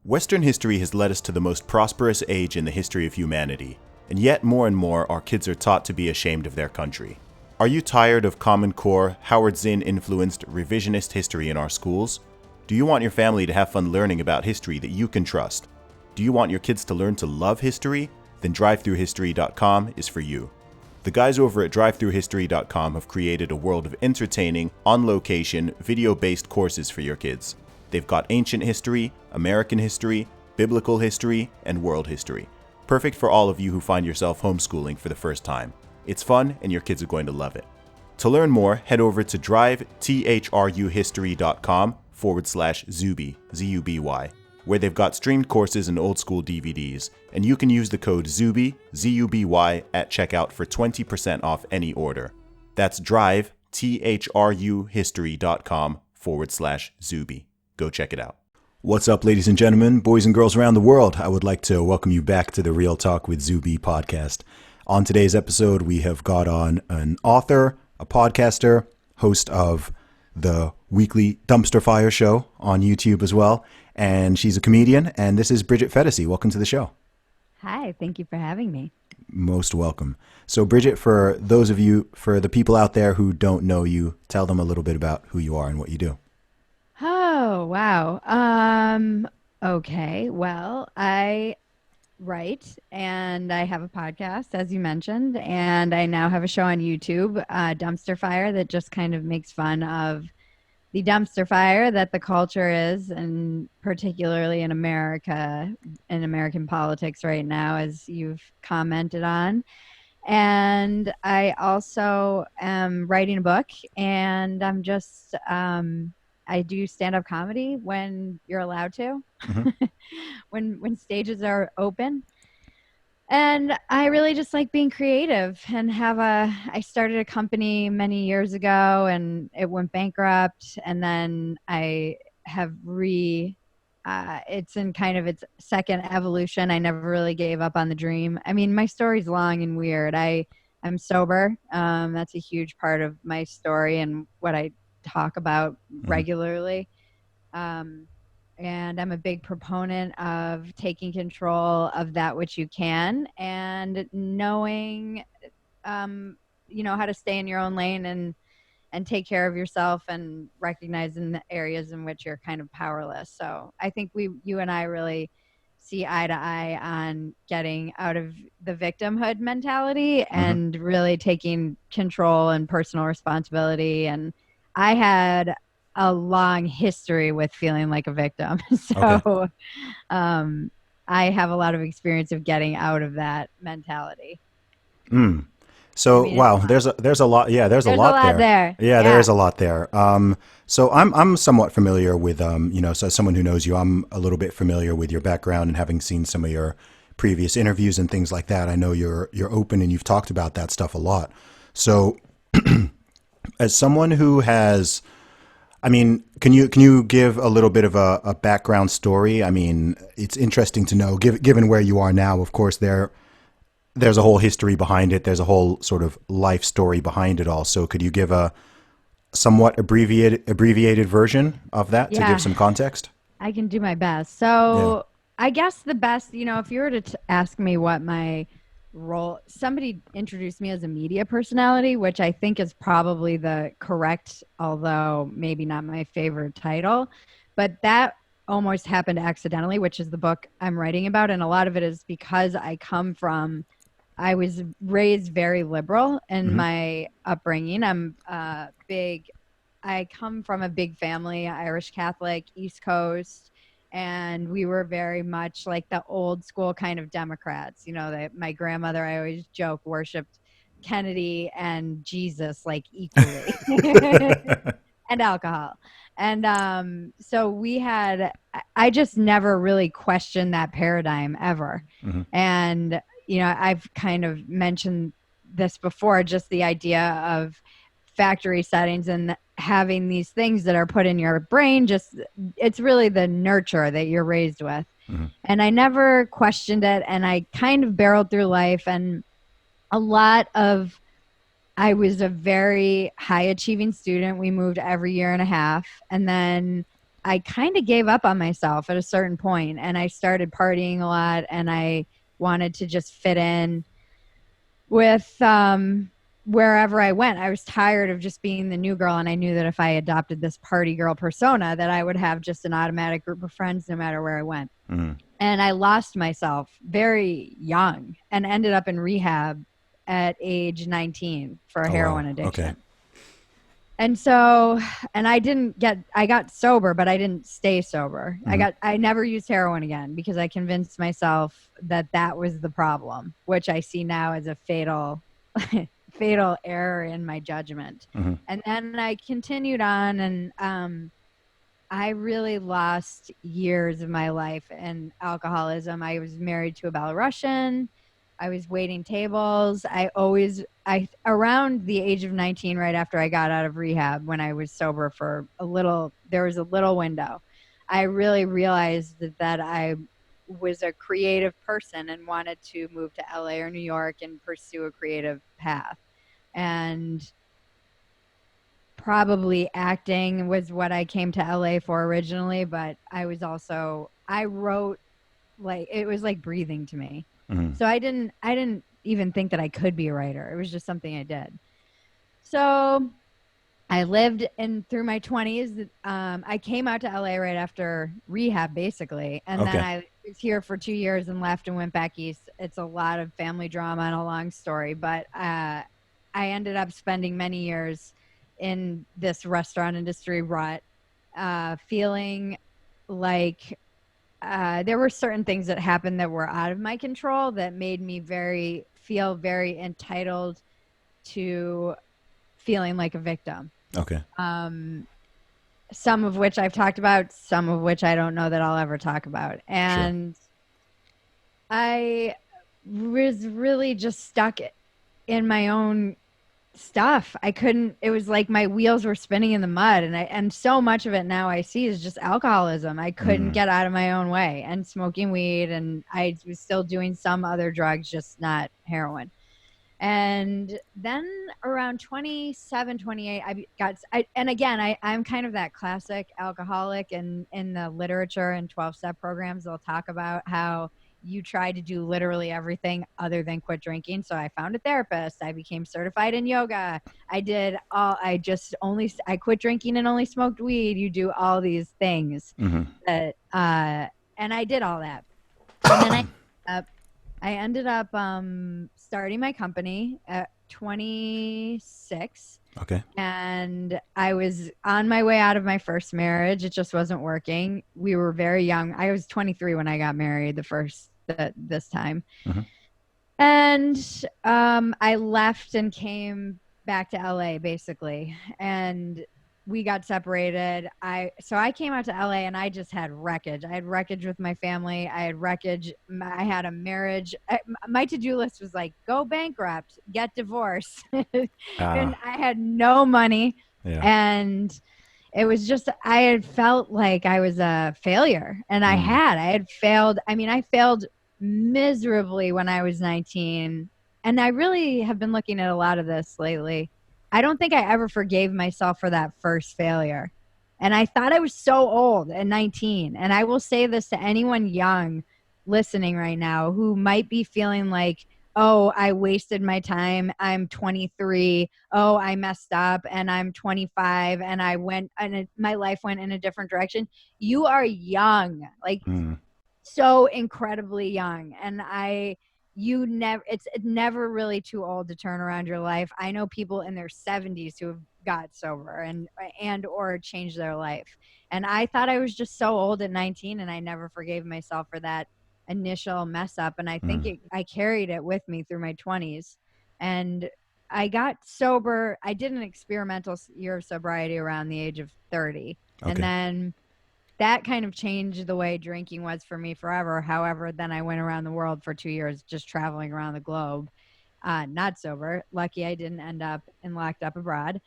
Western history has led us to the most prosperous age in the history of humanity, and yet more and more our kids are taught to be ashamed of their country. Are you tired of Common Core, Howard Zinn-influenced revisionist history in our schools? Do you want your family to have fun learning about history that you can trust? Do you want your kids to learn to love history? Then DriveThroughHistory.com is for you. The guys over at DriveThroughHistory.com have created a world of entertaining, on-location, video-based courses for your kids. They've got ancient history, American history, biblical history, and world history. Perfect for all of you who find yourself homeschooling for the first time. It's fun, and your kids are going to love it. To learn more, head over to drivetruhistory.com/Zuby, Z-U-B-Y, where they've got streamed courses and old school DVDs, and you can use the code ZUBY, Z-U-B-Y, at checkout for 20% off any order. That's drivetruhistory.com/Zuby. Go check it out. What's up, ladies and gentlemen, boys and girls around the world? I would like to welcome you back to the Real Talk with Zuby podcast. On today's episode, we have got on an author, a podcaster, host of the weekly Dumpster Fire show on YouTube as well, and she's a comedian, and this is Bridget Phetasy. Welcome to the show. Hi, thank you for having me. Most welcome. So, Bridget, for those of you, for the people out there who don't know you, tell them a little bit about who you are and what you do. Oh, wow. Okay. Well, I write and I have a podcast, as you mentioned, and I now have a show on YouTube, Dumpster Fire, that just kind of makes fun of the dumpster fire that the culture is, and particularly in America, in American politics right now, as you've commented on. And I also am writing a book, and I'm just I do stand-up comedy when you're allowed to, when stages are open. And I really just like being creative and I started a company many years ago and it went bankrupt. And then I have it's in kind of its second evolution. I never really gave up on the dream. I mean, my story's long and weird. I'm sober. That's a huge part of my story and what I talk about regularly. And I'm a big proponent of taking control of that which you can, and knowing, how to stay in your own lane and take care of yourself, and recognizing the areas in which you're kind of powerless. So I think you and I really see eye to eye on getting out of the victimhood mentality and really taking control and personal responsibility. And I had a long history with feeling like a victim. So I have a lot of experience of getting out of that mentality. So, wow, there's a lot. Yeah, there's a lot there. Yeah, there is a lot there. So I'm somewhat familiar with, so as someone who knows you, I'm a little bit familiar with your background and having seen some of your previous interviews and things like that. I know you're open and you've talked about that stuff a lot. So as someone who has, I mean, can you give a little bit of a background story? I mean, it's interesting to know, given where you are now. Of course, there's a whole history behind it. There's a whole sort of life story behind it all. So could you give a somewhat abbreviated version of that to give some context? I can do my best. So I guess the best, if you were to ask me what my role, somebody introduced me as a media personality, which I think is probably the correct, although maybe not my favorite title, but that almost happened accidentally, which is the book I'm writing about. And a lot of it is because I was raised very liberal in my upbringing. I come from a big family, Irish Catholic, East Coast, and we were very much like the old school kind of Democrats. My grandmother, I always joke, worshipped Kennedy and Jesus like equally, and alcohol. And so I just never really questioned that paradigm ever. And, I've kind of mentioned this before, just the idea of factory settings and having these things that are put in your brain, it's really the nurture that you're raised with. And I never questioned it, and I kind of barreled through life, and I was a very high achieving student. We moved every year and a half, and then I kind of gave up on myself at a certain point, and I started partying a lot, and I wanted to just fit in with wherever I went. I was tired of just being the new girl, and I knew that if I adopted this party girl persona, that I would have just an automatic group of friends no matter where I went. Mm-hmm. And I lost myself very young and ended up in rehab at age 19 for heroin addiction. Okay. And so, and I got sober, but I didn't stay sober. Mm-hmm. I never used heroin again because I convinced myself that that was the problem, which I see now as a fatal, fatal error in my judgment. Mm-hmm. And then I continued on, and I really lost years of my life in alcoholism. I was married to a Belarusian. I was waiting tables. Around the age of 19, right after I got out of rehab, when I was sober for there was a little window. I really realized that I was a creative person and wanted to move to LA or New York and pursue a creative path. And probably acting was what I came to LA for originally, but I wrote, like, it was like breathing to me. Mm-hmm. So I didn't even think that I could be a writer. It was just something I did. So I lived through my 20s. I came out to LA right after rehab, basically. And then I was here for 2 years and left and went back east. It's a lot of family drama and a long story, but I ended up spending many years in this restaurant industry rut, feeling like there were certain things that happened that were out of my control that made me feel very entitled to feeling like a victim. Okay. Some of which I've talked about, some of which I don't know that I'll ever talk about. And sure. I was really just stuck in my own stuff. It was like my wheels were spinning in the mud, and so much of it now I see is just alcoholism. I couldn't get out of my own way, and smoking weed, and I was still doing some other drugs, just not heroin. And then around 27, 28, I'm kind of that classic alcoholic, and in the literature and 12-step programs, they'll talk about how you try to do literally everything other than quit drinking. So I found a therapist. I became certified in yoga. I quit drinking and only smoked weed. You do all these things that, and I did all that. And then I ended up starting my company at 26. Okay. And I was on my way out of my first marriage. It just wasn't working. We were very young. I was 23 when I got married this time. And I left and came back to LA, basically. And we got separated. So I came out to LA and I just had wreckage. I had wreckage with my family. I had wreckage. I had a marriage. My to-do list was like, go bankrupt, get divorced. And I had no money. Yeah. And it was just, I had felt like I was a failure. And I had failed. I mean, I failed miserably when I was 19. And I really have been looking at a lot of this lately. I don't think I ever forgave myself for that first failure. And I thought I was so old at 19. And I will say this to anyone young listening right now who might be feeling like, oh, I wasted my time. I'm 23. Oh, I messed up, and I'm 25 and my life went in a different direction. You are young, like so incredibly young. And it's never really too old to turn around your life. I know people in their 70s who have got sober and or changed their life. And I thought I was just so old at 19, and I never forgave myself for that initial mess up. And I think I carried it with me through my 20s. And I got sober. I did an experimental year of sobriety around the age of 30. Okay. And then that kind of changed the way drinking was for me forever. However, then I went around the world for 2 years, just traveling around the globe, not sober. Lucky I didn't end up locked up abroad,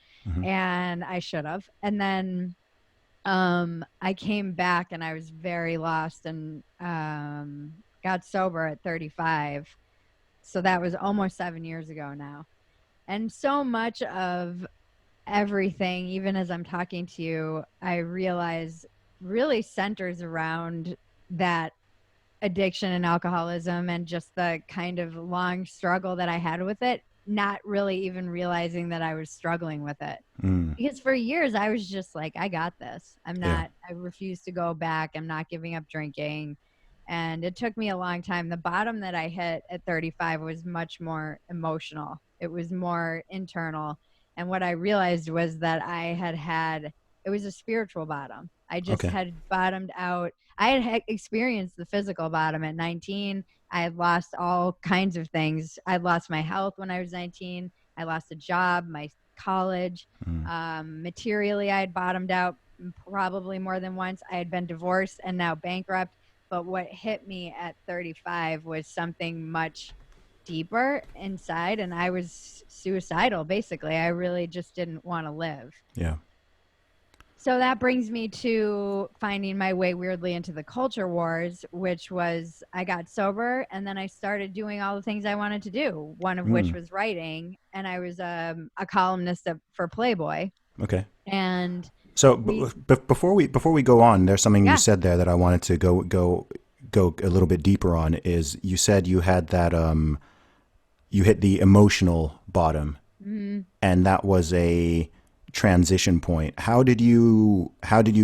and I should have. And then I came back, and I was very lost, and got sober at 35. So that was almost 7 years ago now. And so much of everything, even as I'm talking to you, I realize really centers around that addiction and alcoholism and just the kind of long struggle that I had with it, not really even realizing that I was struggling with it. Mm. Because for years I was just like, I got this. Yeah. I refuse to go back. I'm not giving up drinking. And it took me a long time. The bottom that I hit at 35 was much more emotional. It was more internal. And what I realized was that it was a spiritual bottom. I just Okay. had bottomed out. I had experienced the physical bottom at 19. I had lost all kinds of things. I lost my health when I was 19. I lost a job, my college. Mm. Materially, I had bottomed out probably more than once. I had been divorced and now bankrupt. But what hit me at 35 was something much deeper inside, and I was suicidal, basically. I really just didn't want to live. Yeah. So that brings me to finding my way weirdly into the culture wars, which was I got sober and then I started doing all the things I wanted to do, one of which Mm. was writing. And I was a columnist for Playboy. Okay. And So we, before we go on, there's something you yeah. said there that I wanted to go a little bit deeper on. Is you said you had that you hit the emotional bottom, Mhm. and that was a transition point. How did you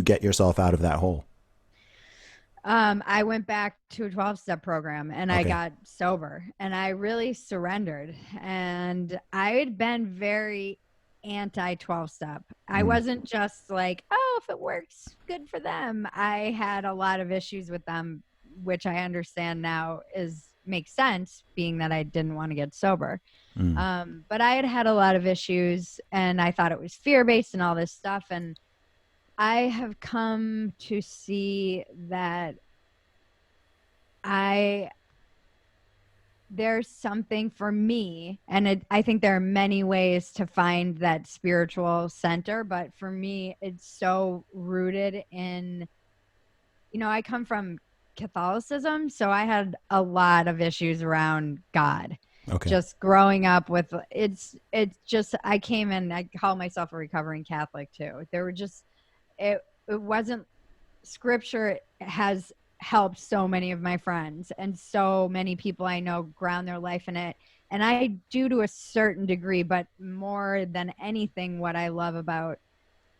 get yourself out of that hole? I went back to a 12-step program and I Okay. got sober and I really surrendered. And I had been very anti 12-step. I Mm. wasn't just like, oh, if it works, good for them. I had a lot of issues with them, which I understand now makes sense, being that I didn't want to get sober. Mm. But I had had a lot of issues and I thought it was fear-based and all this stuff. And I have come to see that I there's something for me, and I think there are many ways to find that spiritual center, but for me, it's so rooted in, I come from Catholicism, so I had a lot of issues around God. Okay. Just growing up with it's just I came in, I call myself a recovering Catholic too. There were just it wasn't scripture has helped so many of my friends and so many people I know ground their life in it. And I do to a certain degree, but more than anything, what I love about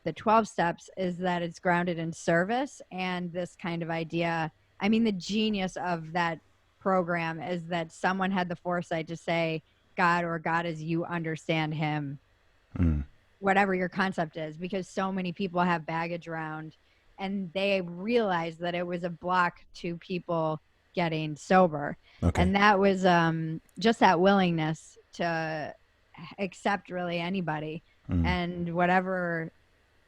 the 12 steps is that it's grounded in service and this kind of idea. I mean, the genius of that program is that someone had the foresight to say, God, or God as you understand him, Mm. whatever your concept is, because so many people have baggage around and they realized that it was a block to people getting sober. Okay. And that was just that willingness to accept really anybody Mm. and whatever.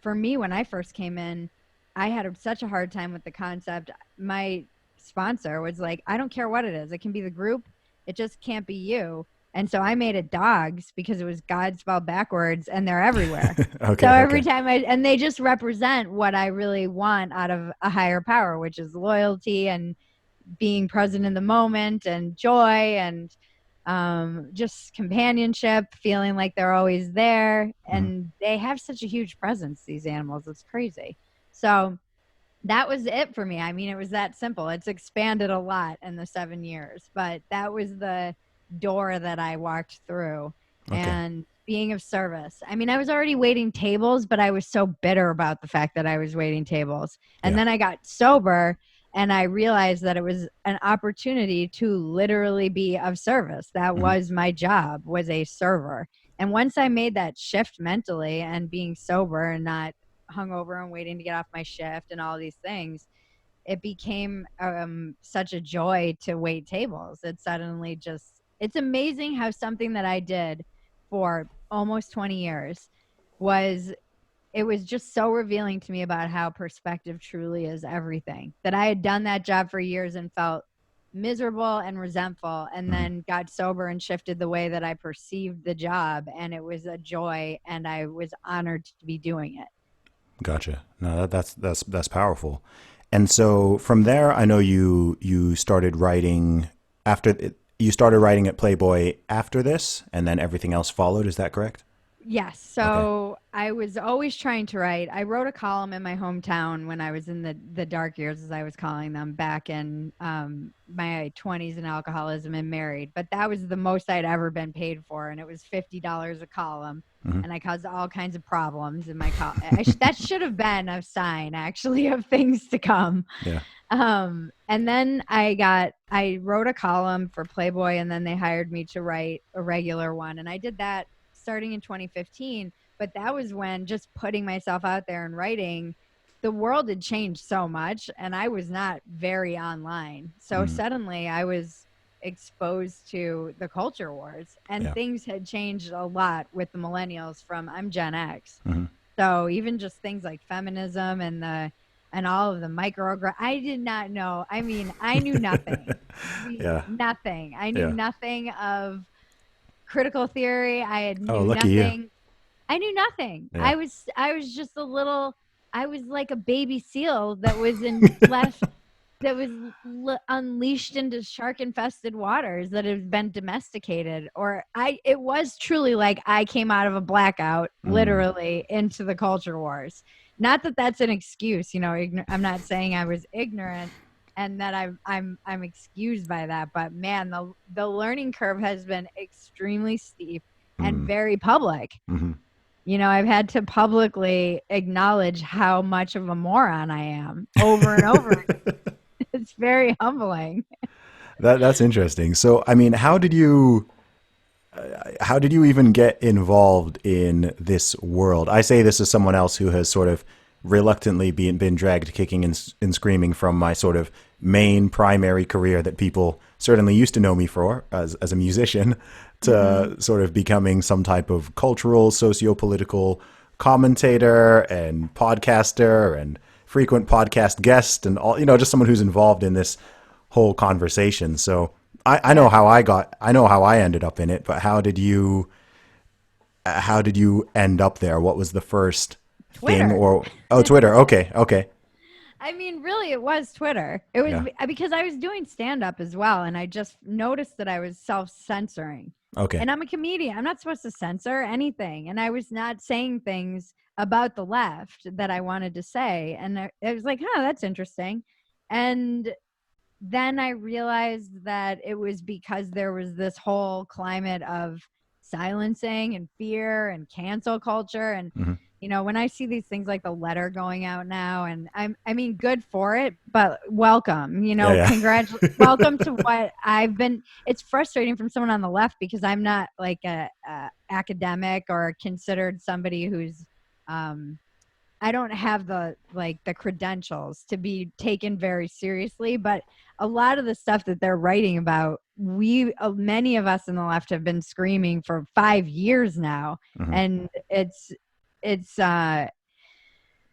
For me, when I first came in, I had such a hard time with the concept. My sponsor was like, I don't care what it is. It can be the group. It just can't be you. And so I made it dogs because it was God spelled backwards and they're everywhere. So Okay. every Okay. time and they just represent what I really want out of a higher power, which is loyalty and being present in the moment and joy and just companionship, feeling like they're always there. Mm. And they have such a huge presence, these animals. It's crazy. So that was it for me. I mean, it was that simple. It's expanded a lot in the 7 years, but that was the door that I walked through Okay. and being of service. I mean, I was already waiting tables, but I was so bitter about the fact that I was waiting tables. And Yeah. then I got sober and I realized that it was an opportunity to literally be of service. That Mm. was my job, was a server. And once I made that shift mentally and being sober and not hungover and waiting to get off my shift and all these things, it became such a joy to wait tables. It suddenly it's amazing how something that I did for almost 20 years it was just so revealing to me about how perspective truly is everything. That I had done that job for years and felt miserable and resentful, and Mm. then got sober and shifted the way that I perceived the job. And it was a joy, and I was honored to be doing it. Gotcha. No, that's powerful. And so from there, I know you started writing you started writing at Playboy after this, and then everything else followed. Is that correct? Yes. Okay. So I was always trying to write. I wrote a column in my hometown when I was in the dark years, as I was calling them, back in my 20s in alcoholism and married. But that was the most I'd ever been paid for, and it was $50 a column. Hmm. And I caused all kinds of problems in my column. That should have been a sign, actually, of things to come. Yeah. And then I wrote a column for Playboy, and then they hired me to write a regular one, and I did that starting in 2015. But that was when just putting myself out there and writing, the world had changed so much, and I was not very online. So Mm. suddenly I was exposed to the culture wars, and Yeah. things had changed a lot with the millennials. From I'm Gen X, Hmm. so even just things like feminism and all of the I did not know. I mean, I knew nothing. Yeah. Nothing. I knew Yeah. nothing of critical theory. Oh, Knew lucky you. nothing. I knew nothing. Yeah. I was just a little I was like a baby seal that was in left that was unleashed into shark infested waters that have been domesticated. Or I it was truly like I came out of a blackout Mm. literally into the culture wars. Not that that's an excuse, I'm not saying I was ignorant and that I'm excused by that, but man, the learning curve has been extremely steep and Mm. very public. Hmm. I've had to publicly acknowledge how much of a moron I am over and over. It's very humbling. That's interesting. So, I mean, how did you even get involved in this world? I say this as someone else who has sort of reluctantly been dragged kicking and screaming from my sort of main primary career that people certainly used to know me for as a musician Mhm. to sort of becoming some type of cultural, socio-political commentator and podcaster and frequent podcast guest and all, just someone who's involved in this whole conversation. So I know Yeah. how I know how I ended up in it, but how did you end up there? What was the first thing Twitter. or, oh, Twitter. Okay. Okay. I mean, really, it was Twitter. It was Yeah. because I was doing stand up as well. And I just noticed that I was self censoring. Okay. And I'm a comedian. I'm not supposed to censor anything. And I was not saying things about the left that I wanted to say. And I was like, huh, that's interesting. And then I realized that it was because there was this whole climate of silencing and fear and cancel culture. And, Hmm. when I see these things like the letter going out now, and I mean, good for it, but welcome, Yeah. welcome Yeah. to what I've been. It's frustrating from someone on the left because I'm not like a academic or considered somebody who's, I don't have the credentials to be taken very seriously, but a lot of the stuff that they're writing about, many of us in the left have been screaming for 5 years now, Hmm. and it's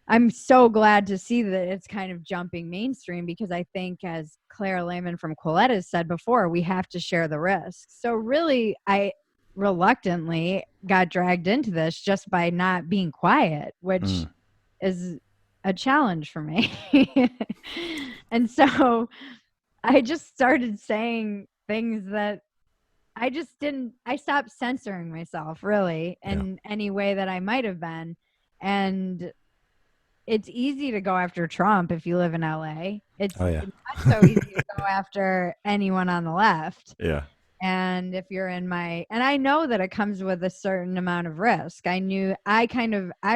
I'm so glad to see that it's kind of jumping mainstream because I think, as Claire Lehman from Quillette has said before, we have to share the risks. So really, I reluctantly got dragged into this just by not being quiet, which Mm. is a challenge for me. And so I just started saying things that I stopped censoring myself really Yeah. in any way that I might have been. And it's easy to go after Trump if you live in LA. It's Oh yeah. not so easy to go after anyone on the left. Yeah. And if you're and I know that it comes with a certain amount of risk. I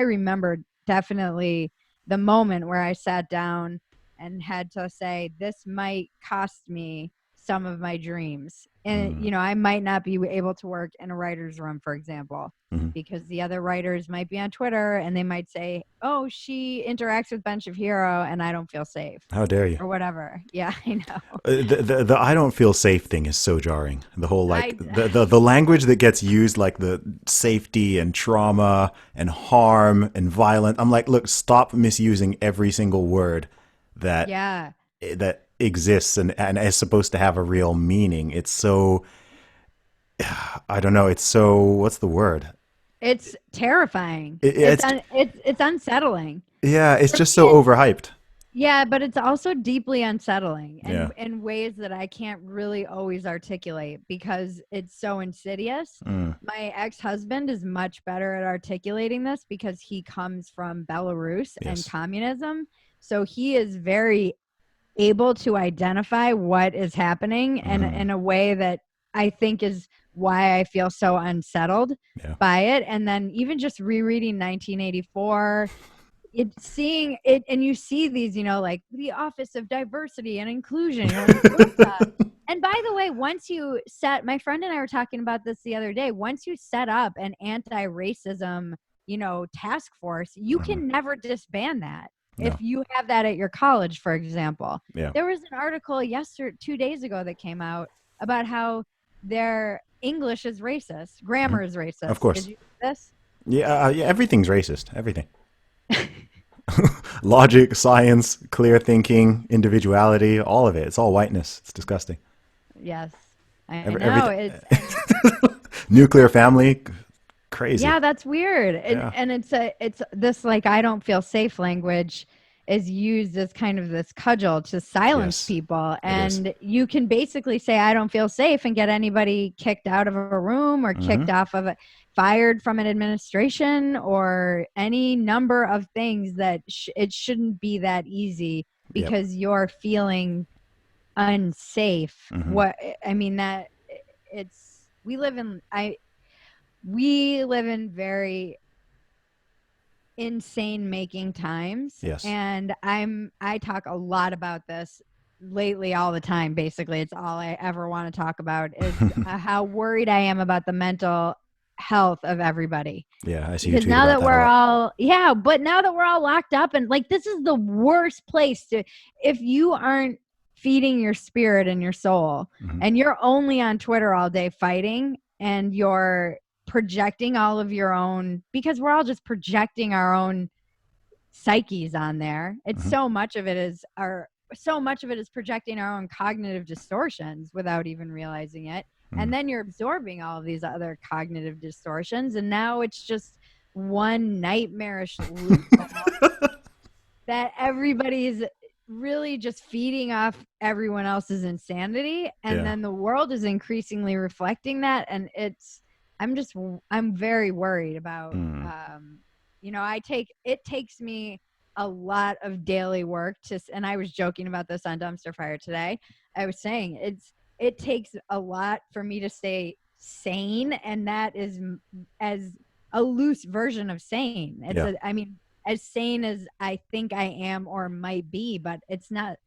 remember definitely the moment where I sat down and had to say, this might cost me some of my dreams. And, Mm. I might not be able to work in a writer's room, for example, Hmm. because the other writers might be on Twitter and they might say, oh, she interacts with Ben Shapiro and I don't feel safe How dare you? or whatever. Yeah, I know. The I don't feel safe thing is so jarring. The whole like I, the language that gets used, like the safety and trauma and harm and violent. I'm like, look, stop misusing every single word that yeah. that exists and is supposed to have a real meaning. It's so, I don't know. It's so, what's the word? It's terrifying. It's It's unsettling. yeah. It's For just me, so overhyped. Yeah, but it's also deeply unsettling Yeah. and in ways that I can't really always articulate because it's so insidious. Mm. My ex-husband is much better at articulating this because he comes from Belarus and Yes. communism. So he is very able to identify what is happening and in a way that I think is why I feel so unsettled Yeah. by it. And then even just rereading 1984, it's seeing it, and you see these, like the Office of Diversity and Inclusion. You're like, what the? And by the way, once you set, my friend and I were talking about this the other day. Once you set up an anti-racism, task force, you can never disband that. No. If you have that at your college, for example, Yeah. there was an article 2 days ago that came out about how their English is racist, grammar is Of racist. course. Did you see this? Yeah. Yeah. Everything's racist. Everything. Logic, science, clear thinking, individuality, all of it. It's all whiteness. It's disgusting. Yes, I know. Everything. Nuclear family. Crazy. Yeah, that's weird. Yeah. And it's this like I don't feel safe language is used as kind of this cudgel to silence Yes, people. it is. And you can basically say I don't feel safe and get anybody kicked out of a room or kicked off of it, fired from an administration or any number of things that it shouldn't be that easy Yep. because you're feeling unsafe. What I mean that it's we live in very insane making times. Yes. And I talk a lot about this lately all the time. Basically, it's all I ever want to talk about is how worried I am about the mental health of everybody. Yeah, I see you Because tweet now about that we're all but now that we're all locked up and like this is the worst place to if you aren't feeding your spirit and your soul and you're only on Twitter all day fighting and you're projecting all of your own because we're all just projecting our own psyches on there. It's so much of it is projecting our own cognitive distortions without even realizing it. And then you're absorbing all of these other cognitive distortions. And now it's just one nightmarish loop that everybody's really just feeding off everyone else's insanity. And then the world is increasingly reflecting that. And I'm very worried about, it takes me a lot of daily work and I was joking about this on Dumpster Fire today. I was saying it takes a lot for me to stay sane. And that is as a loose version of sane. As sane as I think I am or might be, but it's not,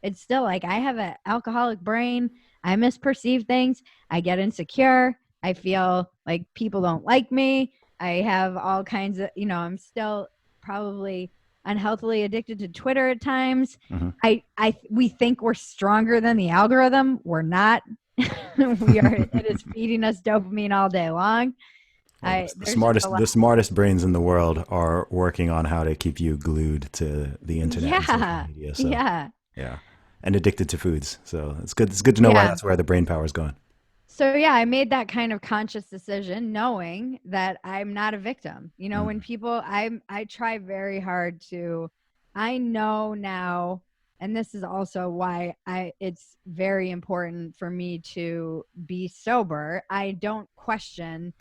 it's still like I have an alcoholic brain. I misperceive things. I get insecure. I feel like people don't like me. I have all kinds of, I'm still probably unhealthily addicted to Twitter at times. We think we're stronger than the algorithm. We're not. It is feeding us dopamine all day long. The smartest brains in the world are working on how to keep you glued to the internet and social media. So, yeah, and addicted to foods. So it's good. It's good to know why that's where the brain power is going. So yeah, I made that kind of conscious decision, knowing that I'm not a victim. When people, I try very hard to. I know now, and this is also why it's very important for me to be sober. I don't question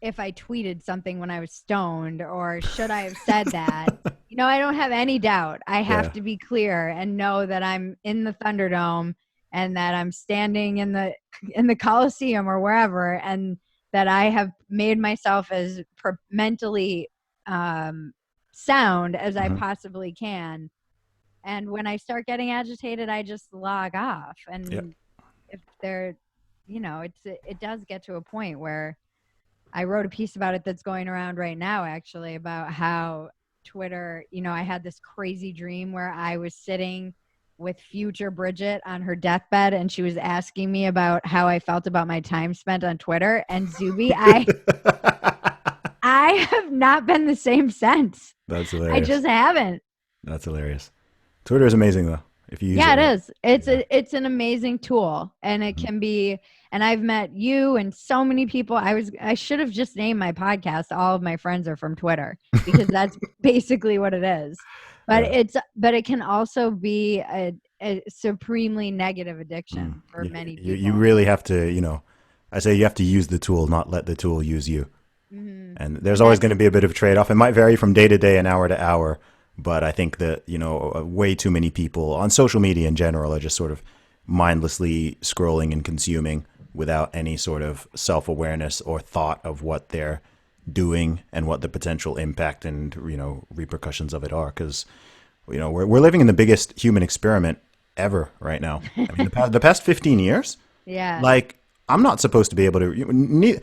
if I tweeted something when I was stoned or should I have said that. I don't have any doubt. I have to be clear and know that I'm in the Thunderdome and that I'm standing in the Coliseum or wherever, and that I have made myself as mentally sound as I possibly can. And when I start getting agitated, I just log off. And if they're, it does get to a point where I wrote a piece about it that's going around right now, actually, about how Twitter, I had this crazy dream where I was sitting with future Bridget on her deathbed and she was asking me about how I felt about my time spent on Twitter. And Zuby, I have not been the same since. That's hilarious. I just haven't. That's hilarious. Twitter is amazing though. If you use it. It is. It's an amazing tool, and it can be. And I've met you and so many people. I should have just named my podcast. All of my friends are from Twitter because that's basically what it is. But it can also be a supremely negative addiction for many people. You really have to, I say you have to use the tool, not let the tool use you. Mm-hmm. And there's always going to be a bit of a trade-off. It might vary from day to day and hour to hour, but I think that, way too many people on social media in general are just sort of mindlessly scrolling and consuming without any sort of self-awareness or thought of what they're doing and what the potential impact and, repercussions of it are. Because, we're living in the biggest human experiment ever right now. I mean, the past 15 years, yeah. Like, I'm not supposed to be able to.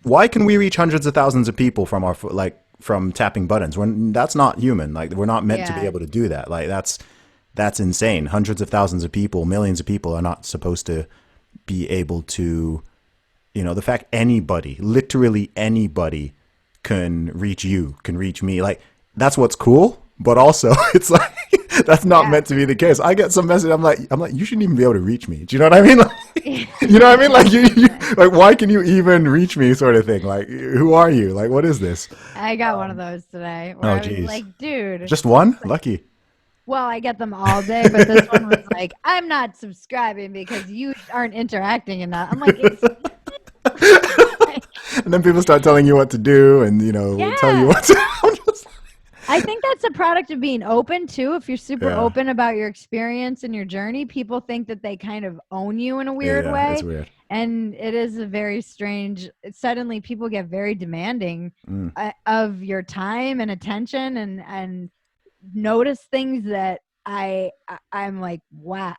Why can we reach hundreds of thousands of people from tapping buttons when that's not human? Like, we're not meant to be able to do that. Like, that's insane. Hundreds of thousands of people, millions of people are not supposed to be able to, the fact anybody, literally anybody can reach you, can reach me. Like, that's what's cool. But also it's like, that's not meant to be the case. I get some message. I'm like, you shouldn't even be able to reach me. Do you know what I mean? Like, you know what I mean? Like, you like, why can you even reach me, sort of thing? Like, who are you? Like, what is this? I got one of those today. Where I was like, dude, just one? Lucky. Well, I get them all day, but this one was like, I'm not subscribing because you aren't interacting enough. I'm like, and then people start telling you what to do, and tell you what to. I think that's a product of being open too. If you're super open about your experience and your journey, people think that they kind of own you in a weird way. It's weird. And it is a very strange, suddenly people get very demanding of your time and attention and notice things that I'm like, wow,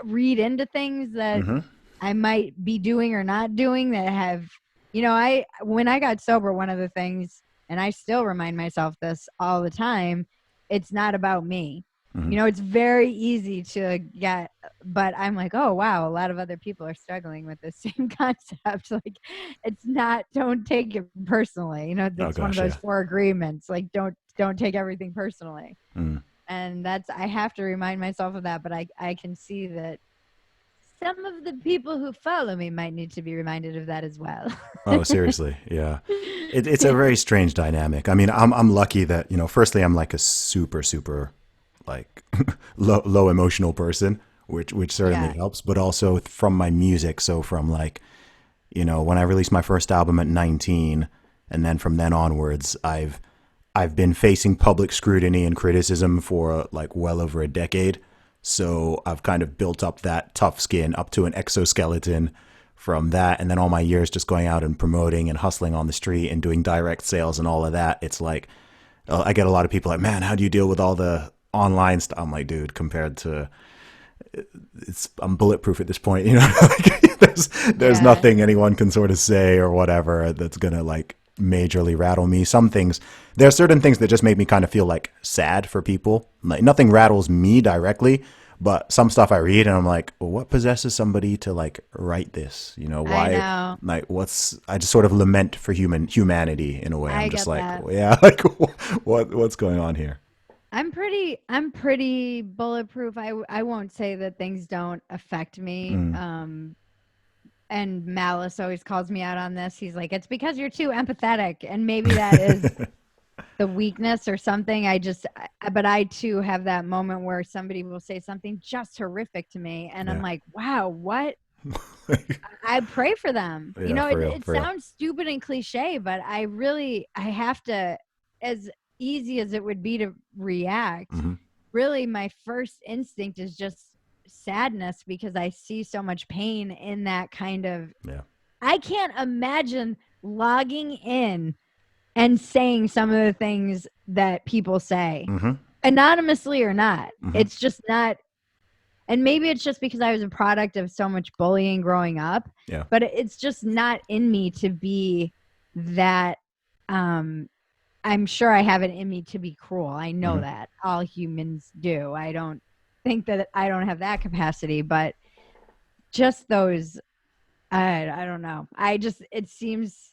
read into things that I might be doing or not doing that have, when I got sober, one of the things, and I still remind myself this all the time, it's not about me. It's very easy to get, but I'm like, oh, wow, a lot of other people are struggling with the same concept. Like, it's not, don't take it personally. That's one of those 4 agreements. Like, don't take everything personally. And I have to remind myself of that, but I can see that some of the people who follow me might need to be reminded of that as well. Oh, seriously. Yeah. It's a very strange dynamic. I mean, I'm lucky that, firstly, I'm like a super, super like low emotional person, which certainly helps, but also from my music. So from like, when I released my first album at 19, and then from then onwards, I've been facing public scrutiny and criticism for like well over a decade. So I've kind of built up that tough skin up to an exoskeleton from that. And then all my years just going out and promoting and hustling on the street and doing direct sales and all of that. It's like, I get a lot of people like, man, how do you deal with all the online stuff? I'm like, dude, compared to, I'm bulletproof at this point. Like, there's nothing anyone can sort of say or whatever that's going to like majorly rattle me. There are certain things that just make me kind of feel like sad for people. Like, nothing rattles me directly, but some stuff I read and I'm like, well, what possesses somebody to like write this? Why? I know. Like, I just sort of lament for humanity in a way. I'm just like, that. yeah, like what's going on here? I'm pretty bulletproof. I won't say that things don't affect me. And Malice always calls me out on this. He's like, it's because you're too empathetic. And maybe that is the weakness or something. But I too have that moment where somebody will say something just horrific to me. And I'm like, wow, what? I pray for them. Yeah, it sounds stupid and cliche, but I have to, as easy as it would be to react, really my first instinct is just sadness, because I see so much pain in that kind of, I can't imagine logging in and saying some of the things that people say, anonymously or not. It's just not, and maybe it's just because I was a product of so much bullying growing up, but it's just not in me to be that, I'm sure I have it in me to be cruel. I know that all humans do. I don't think that I don't have that capacity, but just those, I don't know. It seems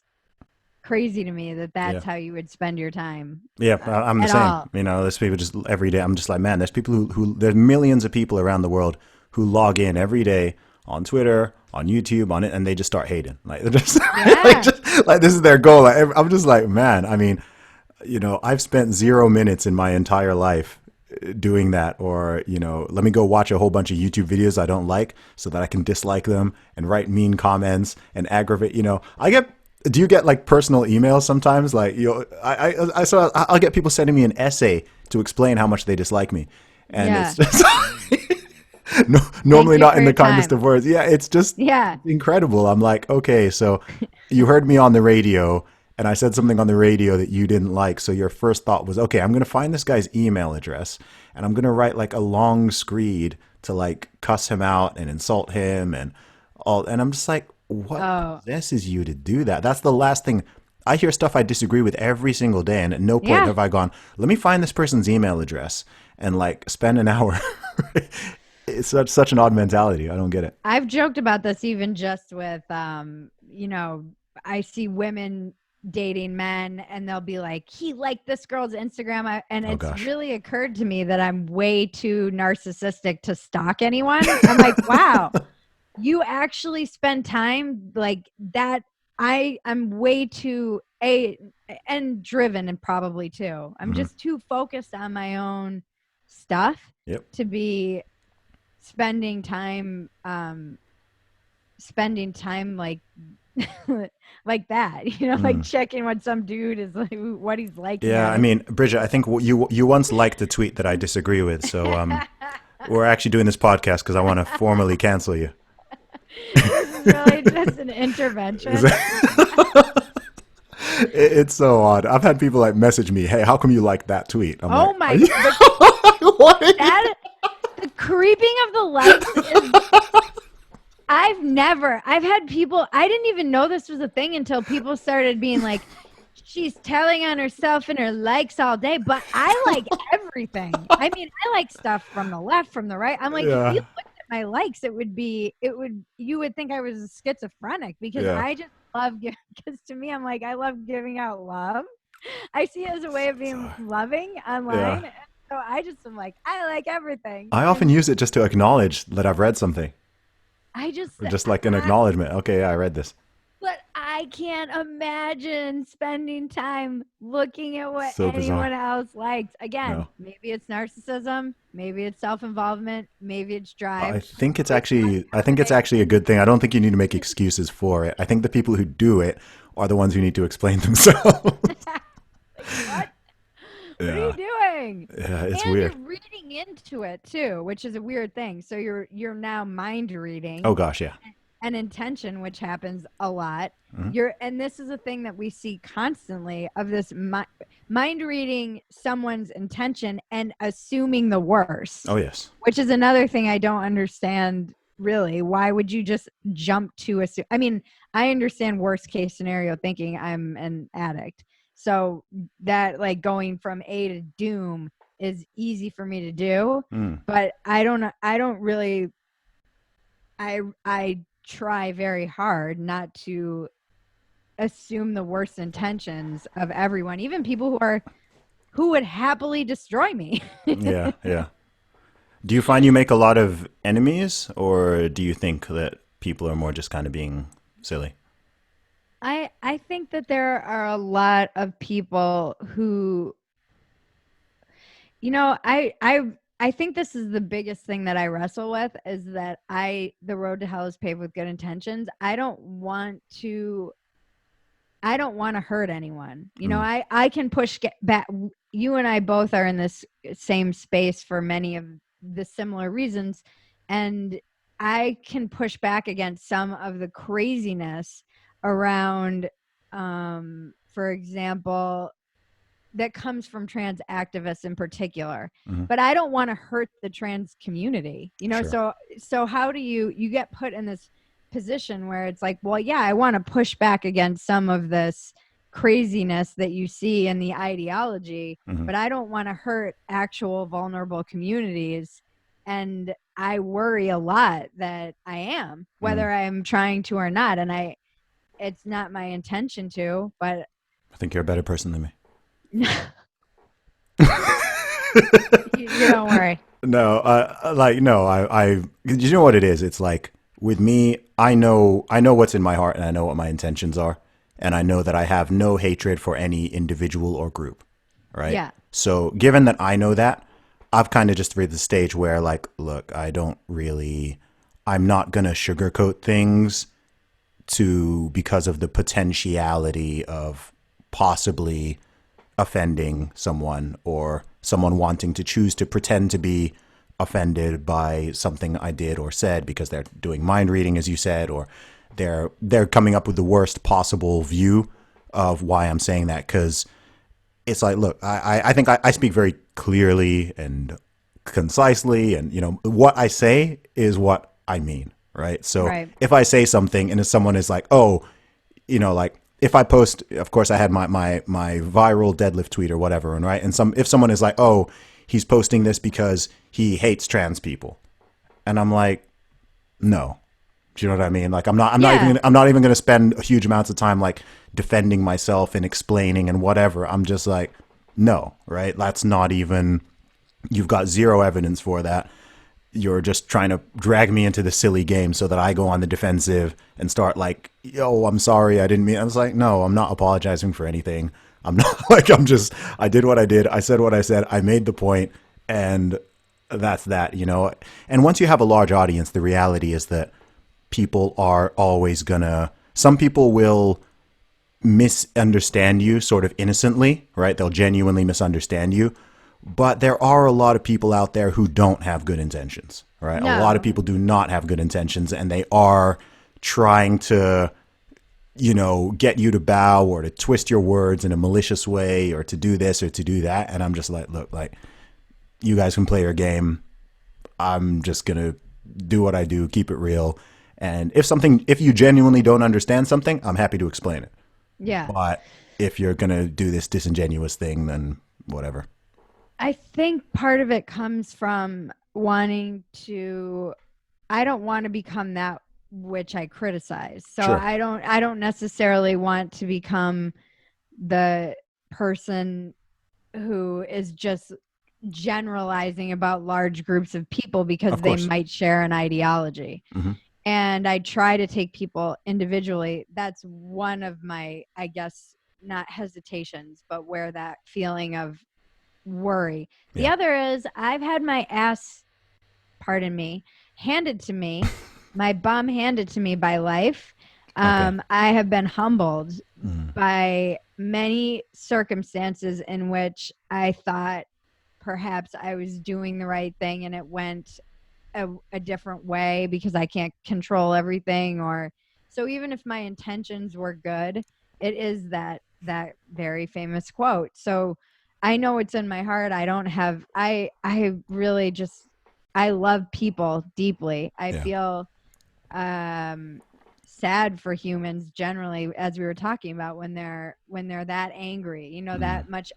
crazy to me that that's how you would spend your time. Yeah, I'm the same. There's people just every day. I'm just like, man, there's people who there's millions of people around the world who log in every day on Twitter, on YouTube, on it, and they just start hating. Like, they're just, like this is their goal. Like, I'm just like, man, I mean, I've spent 0 minutes in my entire life doing that, or let me go watch a whole bunch of YouTube videos I don't like so that I can dislike them and write mean comments and aggravate. Do you get like personal emails sometimes? Like I'll get people sending me an essay to explain how much they dislike me, and Yeah. it's just no, normally not in the kindest time. of words. Yeah, it's just Yeah. incredible. I'm like, okay, so you heard me on the radio and I said something on the radio that you didn't like. So your first thought was, okay, I'm going to find this guy's email address and I'm going to write like a long screed to like cuss him out and insult him and all. And I'm just like, what Oh, possesses you to do that? That's the last thing. I hear stuff I disagree with every single day. And at no point yeah. have I gone, let me find this person's email address and like spend an hour. It's such an odd mentality. I don't get it. I've joked about this even just with, I see women dating men and they'll be like, he liked this girl's Instagram. And Oh it's gosh. really occurred to me that I'm way too narcissistic to stalk anyone. I'm like, wow, you actually spend time like that. I'm way too and driven and probably too. I'm Hmm. just too focused on my own stuff Yep. to be spending time like like that, like Mm. checking what some dude is like, what he's liking Yeah, on I it. mean, Bridget, I think you once liked a tweet that I disagree with, so we're actually doing this podcast because I want to formally cancel you. This is really just an intervention. It's so odd. I've had people like message me, "Hey, how come you like that tweet?" I'm Oh like, my, "Are you what?" that the creeping of the likes is I've had people, I didn't even know this was a thing until people started being like, she's telling on herself and her likes all day, but I like everything. I mean, I like stuff from the left, from the right. I'm like, if you Yeah, looked at my likes, you would think I was schizophrenic because yeah. I just love, because to me, I'm like, I love giving out love. I see it as a way of being loving Yeah. online. And so I just am like, I like everything. I often And use it just to acknowledge that I've read something, I just, or just like an acknowledgement. Okay, yeah, I read this. but I can't imagine spending time looking at what So bizarre. anyone else likes. Again, No. maybe it's narcissism, maybe it's self-involvement, maybe it's I drive. think it's It's not actually I think it's happening. actually a good thing. I don't think you need to make excuses for it. I think the people who do it are the ones who need to explain themselves. Like, what? What are you Yeah. doing? Yeah, it's And you're weird. reading into it too, which is a weird thing. So you're now mind Oh reading gosh, yeah. and intention, which happens a lot. Mhm. And this is a thing that we see constantly of this mind reading someone's intention and assuming the worst, Oh yes. which is another thing I don't understand really. Why would you just jump to assume? I mean, I understand worst case scenario thinking. I'm an addict. So that like going from A to doom is easy for me to do, Mm. but I don't really I try very hard not to assume the worst intentions of everyone, even people who would happily destroy me. Yeah, yeah. Do you find you make a lot of enemies, or do you think that people are more just kind of being silly? I think that there are a lot of people who, I think this is the biggest thing that I wrestle with is that the road to hell is paved with good intentions. I don't want to hurt anyone. Mm. I can push get back. You and I both are in this same space for many of the similar reasons. And I can push back against some of the craziness around, for example, that comes from trans activists in particular. Mhm. But I don't want to hurt the trans community, Sure. so how do you get put in this position where it's like, well, yeah, I want to push back against some of this craziness that you see in the ideology, Mhm. but I don't want to hurt actual vulnerable communities. And I worry a lot that I am, Mm. whether I'm trying to or not. And it's not my intention to, but I think you're a better person than me. you don't worry. No, like no, you know what it is? It's like with me, I know what's in my heart, and I know what my intentions are, and I know that I have no hatred for any individual or group, right? Yeah. So, given that I know that, I've kind of just reached the stage where, like, look, I'm not going to sugarcoat things because of the potentiality of possibly offending someone, or someone wanting to choose to pretend to be offended by something I did or said because they're doing mind reading, as you said, or they're coming up with the worst possible view of why I'm saying that. Because it's like, look, I think I speak very clearly and concisely, and what I say is what I mean, right? So Right. if I say something and if someone is like, oh, like if I post, of course I had my viral deadlift tweet or whatever, and right, and if someone is like, oh, he's posting this because he hates trans people, and I'm like, no. Do you know what I mean? Like, Yeah. I'm not even gonna spend huge amounts of time like defending myself and explaining and whatever. I'm just like, no, right? That's not even, you've got zero evidence for that. You're just trying to drag me into the silly game so that I go on the defensive and start like, yo, I'm sorry, I didn't mean. I was like, no, I'm not apologizing for anything. I'm not like, I did what I did. I said what I said. I made the point, and that's that. And once you have a large audience, the reality is that people are always some people will misunderstand you sort of innocently, right? They'll genuinely misunderstand you. But there are a lot of people out there who don't have good intentions, right? A lot of No. people do not have good intentions, and they are trying to, get you to bow or to twist your words in a malicious way or to do this or to do that. And I'm just like, look, like, you guys can play your game. I'm just going to do what I do, keep it real. And if you genuinely don't understand something, I'm happy to explain it. Yeah. But if you're going to do this disingenuous thing, then whatever. I think part of it comes from I don't want to become that which I criticize. So Sure. I don't necessarily want to become the person who is just generalizing about large groups of people because Of they course. might share an ideology. Mm-hmm. And I try to take people individually. That's one of my, I guess, not hesitations, but where that feeling of worry. The Yeah. other is I've had my ass, pardon me, handed to me, my bum handed to me by life. Okay. I have been humbled Mm. by many circumstances in which I thought perhaps I was doing the right thing and it went a different way because I can't control everything. Or so even if my intentions were good, it is that very famous quote. So I know it's in my heart. I really just, I love people deeply. I Yeah. feel sad for humans generally, as we were talking about, when they're that angry, Mm. that much.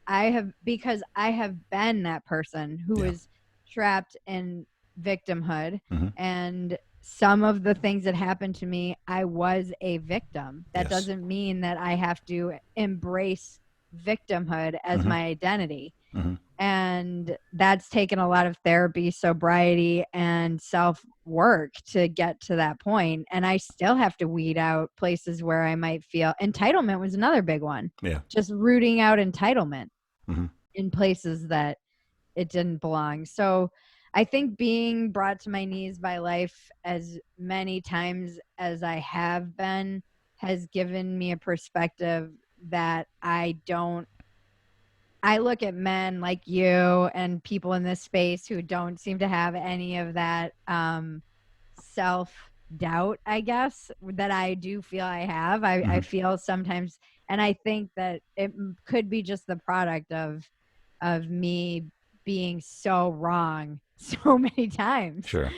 Because I have been that person who Yeah. was trapped in victimhood, Mm-hmm. and some of the things that happened to me, I was a victim. That Yes. doesn't mean that I have to embrace victimhood as Mm-hmm. my identity. Mm-hmm. And that's taken a lot of therapy, sobriety, and self work to get to that point. And I still have to weed out places where I might feel entitlement was another big one. Yeah. Just rooting out entitlement Mm-hmm. in places that it didn't belong. So I think being brought to my knees by life as many times as I have been has given me a perspective that I look at men like you and people in this space who don't seem to have any of that self doubt, I guess, that I do feel I have. I Mm-hmm. feel sometimes, and I think that it could be just the product of me being so wrong so many times. Sure.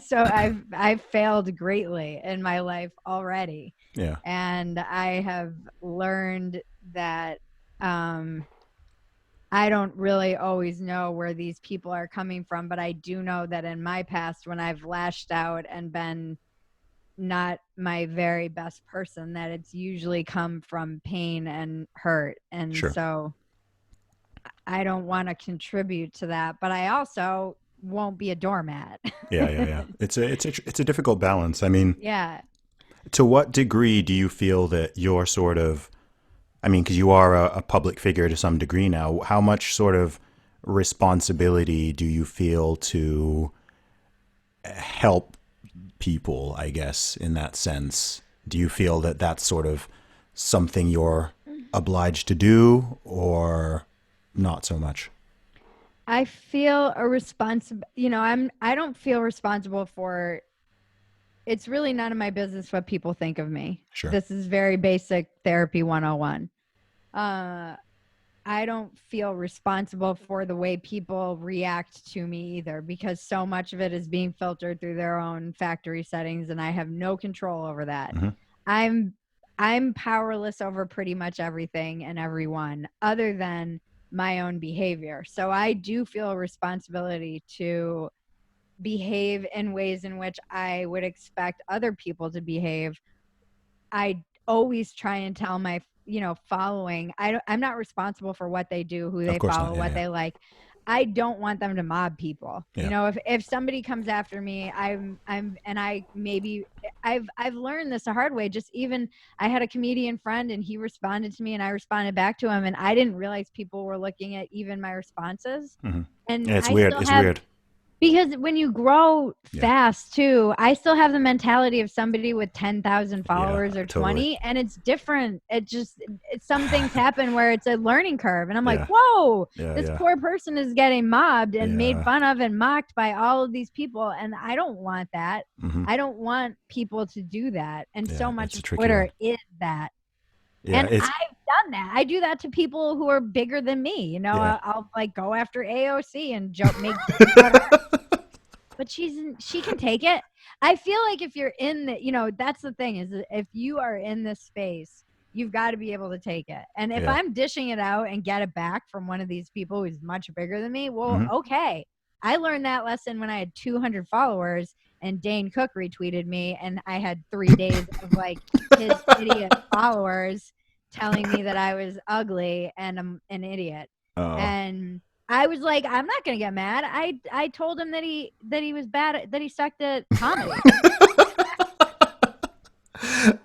So I've failed greatly in my life already, Yeah. and I have learned that I don't really always know where these people are coming from, but I do know that in my past, when I've lashed out and been not my very best person, that it's usually come from pain and hurt. And Sure. so I don't want to contribute to that, but I also won't be a doormat. Yeah. Yeah. Yeah. It's a difficult balance. I mean, Yeah. to what degree do you feel that you're sort of, I mean, because you are a public figure to some degree now, how much sort of responsibility do you feel to help people, I guess, in that sense? Do you feel that that's sort of something you're obliged to do or not so much? I feel a responsible, I don't feel responsible for, it's really none of my business what people think of me. Sure. This is very basic therapy 101. I don't feel responsible for the way people react to me either, because so much of it is being filtered through their own factory settings, and I have no control over that. Mm-hmm. I'm powerless over pretty much everything and everyone other than my own behavior. So I do feel a responsibility to behave in ways in which I would expect other people to behave. I always try and tell my following, I'm not responsible for what they do, who Of they course follow, not. Yeah, what yeah. they like. I don't want them to mob people. Yeah. If somebody comes after me, I've learned this the hard way. Just even I had a comedian friend and he responded to me and I responded back to him, and I didn't realize people were looking at even my responses. Mm-hmm. And Yeah, it's I weird. still It's have, weird. because when you grow Yeah. fast too, I still have the mentality of somebody with 10,000 followers or 20, totally. and it's different. Some things happen where it's a learning curve, and I'm like, Yeah. whoa, Yeah, this yeah. poor person is getting mobbed and made Yeah. fun of and mocked by all of these people, and I don't want that. Mm-hmm. I don't want people to do that, and Yeah, so much it's a of tricky Twitter one. is that. Yeah, And it's I've done that. I do that to people who are bigger than me. yeah. I'll like go after AOC and make jokes about her, but she can take it. I feel like if you're in that's the thing, is that if you are in this space, you've got to be able to take it. And if Yeah. I'm dishing it out and get it back from one of these people who's much bigger than me, well, Mm-hmm. okay. I learned that lesson when I had 200 followers and Dane Cook retweeted me, and I had 3 days of like his idiot followers telling me that I was ugly and I'm an idiot. Oh. And I was like, I'm not gonna get mad. I told him that he was bad, that he sucked at comedy.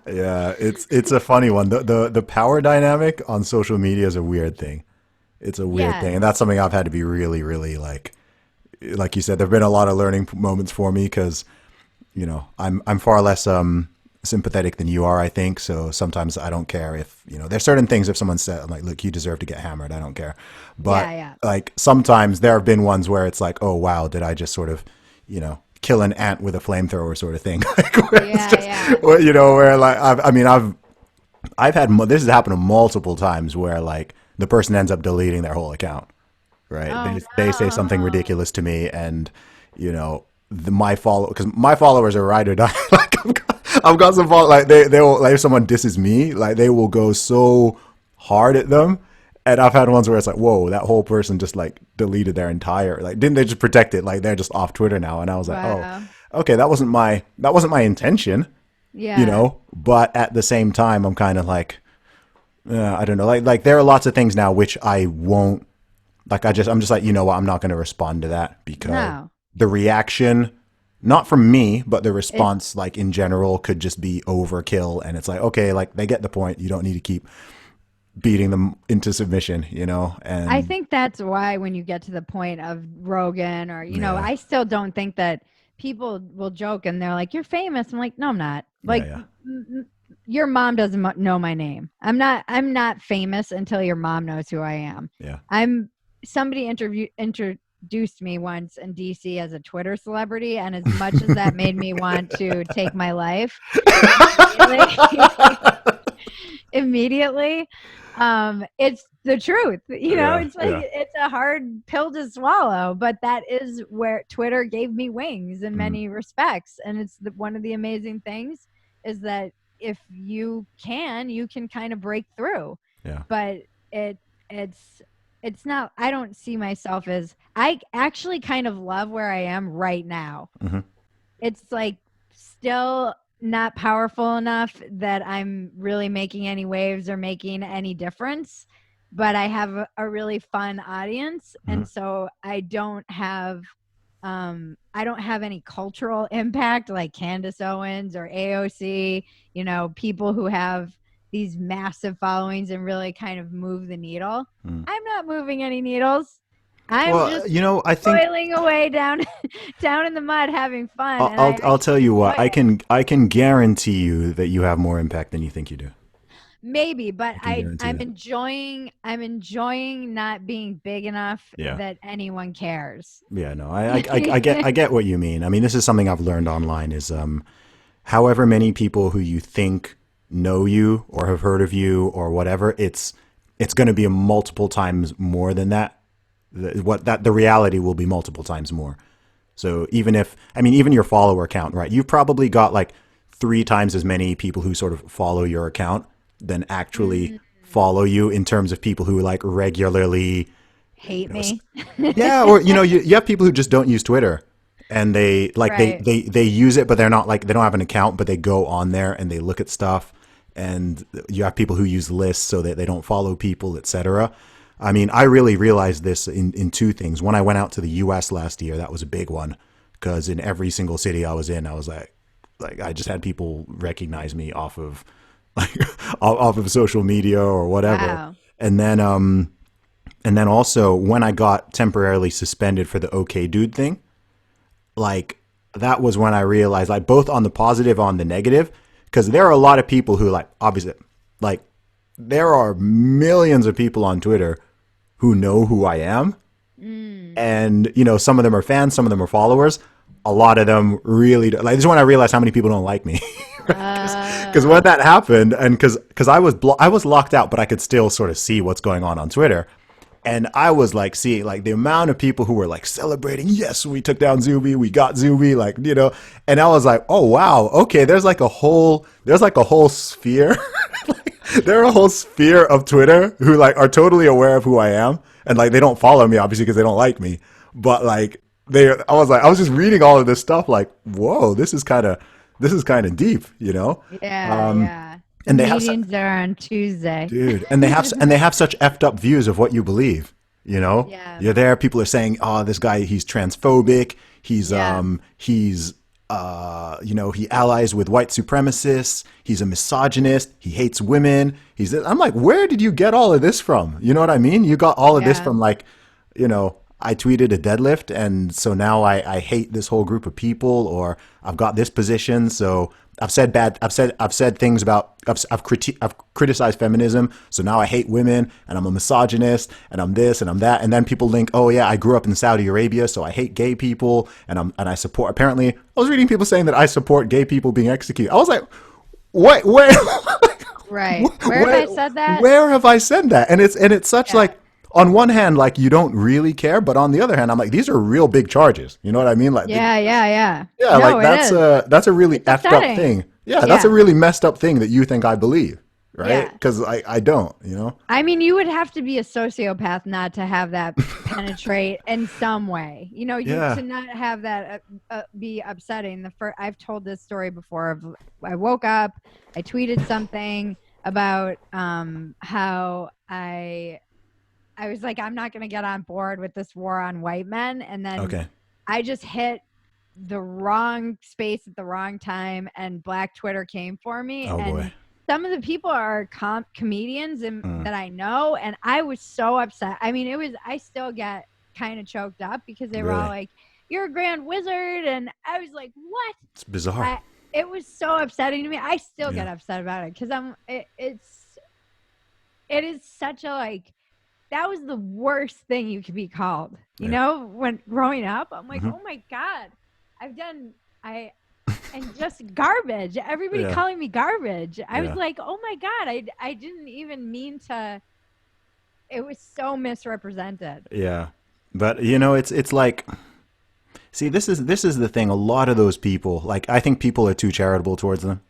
Yeah, it's a funny one. The power dynamic on social media is a weird thing. It's a weird thing, and Yes. that's something I've had to be really, really like you said. There've been a lot of learning moments for me because I'm far less sympathetic than you are, I think. So sometimes I don't care if there's certain things, if someone said, I'm like, look, you deserve to get hammered, I don't care. But Yeah. like sometimes there have been ones where it's like, oh wow, did I just sort of kill an ant with a flamethrower sort of thing? Like, where it's just, Yeah. where like I've had this has happened multiple times where like the person ends up deleting their whole account, right? Oh They say something no. ridiculous to me, and because my followers are ride or die. Like I've got some like they will, like if someone disses me, like they will go so hard at them. And I've had ones where it's like, whoa, that whole person just like deleted their entire, like, didn't they just protect it? Like they're just off Twitter now. And I was like, oh, Wow. okay, that wasn't my intention, Yeah. but at the same time, I'm kind of like, I don't know. Like there are lots of things now which I won't, like, I'm just like, you know what? I'm not going to respond to that because No. the reaction, not from me, but the It response, like in general, could just be overkill. And it's like, okay, like they get the point. You don't need to keep beating them into submission, I and think that's why when you get to the point of Rogan or yeah, I still don't think that people will joke and they're like, "You're famous." I'm like, "No, I'm not." yeah, Like, yeah, your mom doesn't know my name. I'm not famous until your mom knows who I am. yeah. I'm Somebody introduced me once in DC as a Twitter celebrity, and as much as that made me want to take my life immediately, immediately, it's the truth. Yeah, It's like yeah. it's a hard pill to swallow, but that is where Twitter gave me wings in Mm, many respects. And it's one of the amazing things is that if you can kind of break through. yeah. But it it's it's not, I don't see myself as, I actually kind of love where I am right now. Hmm. It's like still not powerful enough that I'm really making any waves or making any difference, but I have a really fun audience, Hmm. and so I don't have any cultural impact like Candace Owens or AOC, people who have these massive followings and really kind of move the needle. Mm. I'm not moving any needles. I'm Well, just I think toiling away down down in the mud having fun, and I'll tell you enjoy what, it. I can guarantee you that you have more impact than you think you do. Maybe, but I can guarantee that. I'm enjoying not being big enough Yeah. that anyone cares. Yeah, no, I get what you mean. I mean, this is something I've learned online is however many people who you think know you or have heard of you or whatever, it's going to be a multiple times more than that. The reality will be multiple times more. So even if, I mean, even your follower count, right? You've probably got like 3 times as many people who sort of follow your account than actually Mm, follow you in terms of people who like regularly, hate you know, me. yeah, or you have people who just don't use Twitter and they like Right. they use it, but they're not like they don't have an account, but they go on there and they look at stuff. And you have people who use lists so that they don't follow people, etc. I mean, I really realized this in 2 things. When I went out to the U.S. last year, that was a big one because in every single city I was in, I was like I just had people recognize me off of like off of social media or whatever. Wow. And then and then also when I got temporarily suspended for the OK Dude thing, like that was when I realized like both on the positive, on the negative, because there are a lot of people who like obviously like there are millions of people on Twitter who know who I am. Mm. And, some of them are fans, some of them are followers. A lot of them really like this is when I realized how many people don't like me. Because when Uh, that happened, and because I was locked out, but I could still sort of see what's going on Twitter, and I was like seeing like the amount of people who were like celebrating. Yes, we took down Zuby, we got Zuby, like and I was like, oh wow, okay. There's like a whole sphere. There are a whole sphere of Twitter who like are totally aware of who I am, and like they don't follow me obviously because they don't like me, but like I was just reading all of this stuff like, whoa, this is kind of deep, yeah, yeah. The and they have meetings are on Tuesday. dude, and they have such effed up views of what you believe. Yeah. You're there. People are saying, "Oh, this guy, he's transphobic. Yeah. He allies with white supremacists. He's a misogynist. He hates women. I'm like, where did you get all of this from? You know what I mean? You got all of this Yeah. from like, I tweeted a deadlift, and so now I hate this whole group of people, or I've got this position, so I've said things about I've criticized feminism, so now I hate women and I'm a misogynist and I'm this and I'm that, and then people link, oh yeah, I grew up in Saudi Arabia, so I hate gay people and I support. Apparently, I was reading people saying that I support gay people being executed. I was like, what? Where? Right. Where have where, I said that? where have I said that? And it's such Yeah. like on one hand, like you don't really care, but on the other hand, I'm like, these are real big charges. You know what I mean? Like, Yeah, yeah, yeah. yeah, No, like it is. that's a really It's effed up upsetting. thing. Yeah, that's a Yeah. really messed up thing that you think I believe, right? Yeah. Because I don't. I mean, you would have to be a sociopath not to have that penetrate in some way. You Yeah. to not have that be upsetting. I've told this story before. I woke up, I tweeted something about how I was like, I'm not going to get on board with this war on white men, and then Okay. I just hit the wrong space at the wrong time, and Black Twitter came for me. Oh boy. And some of the people are comedians Mm, that I know, and I was so upset. I mean, I still get kind of choked up because they were all really, like, "You're a grand wizard," and I was like, "What?" it's bizarre. It was so upsetting to me. I still Yeah. get upset about it because it is such a like that was the worst thing you could be called. Yeah. When growing up, I'm like, Hmm. oh my God, I and just garbage. Everybody Yeah. calling me garbage. I was Yeah. like, oh my God, I didn't even mean to. It was so misrepresented. Yeah. But it's like, see, this is the thing. A lot of those people, like, I think people are too charitable towards them.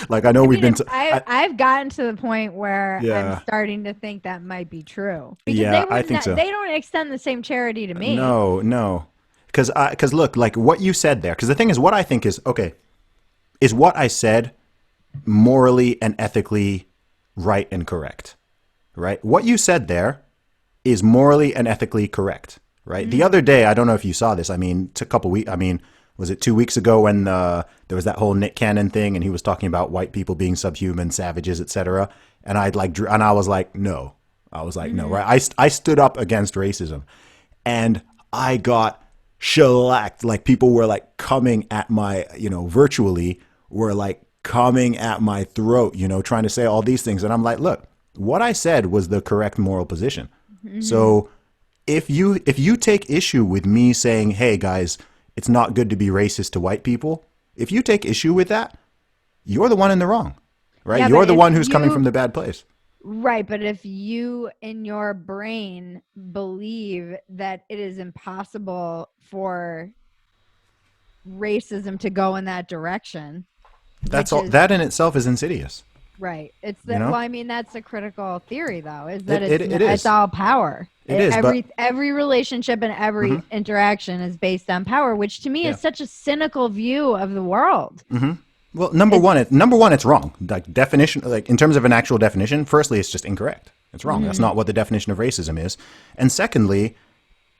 Like, I know I we've mean, been I've gotten to the point where I'm yeah. starting to think that might be true because Yeah, I think so. they don't extend the same charity to me. No, no. Because look, like what you said there, because the thing is, what I think is, okay, is what I said morally and ethically right and correct, right? What you said there is morally and ethically correct, right? The other Mm. day, I don't know if you saw this. I mean, it's a couple weeks. I mean, was it 2 weeks ago when there was that whole Nick Cannon thing, and he was talking about white people being subhuman, savages, etc. And I was like, no, I was like, no, right? Mm-hmm. I stood up against racism. and I got shellacked. Like people were like coming at my, virtually were like coming at my throat, trying to say all these things. And I'm like, look, what I said was the correct moral position. Mm-hmm. So if you take issue with me saying, hey guys, it's not good to be racist to white people, if you take issue with that, you're the one in the wrong, right? Yeah, You're but the if one who's coming you from the bad place. Right, but if you in your brain believe that it is impossible for racism to go in that direction, That's which all. is That in itself is insidious. right. It's You that know, well, I mean that's a critical theory though, is that it it's is. all power. It is. But Every relationship and every interaction is based on power, which to me yeah. is such a cynical view of the world. Well, number It's one, it's wrong. Like definition, like in terms of an actual definition, firstly, it's just incorrect. It's wrong. That's not what the definition of racism is. And secondly,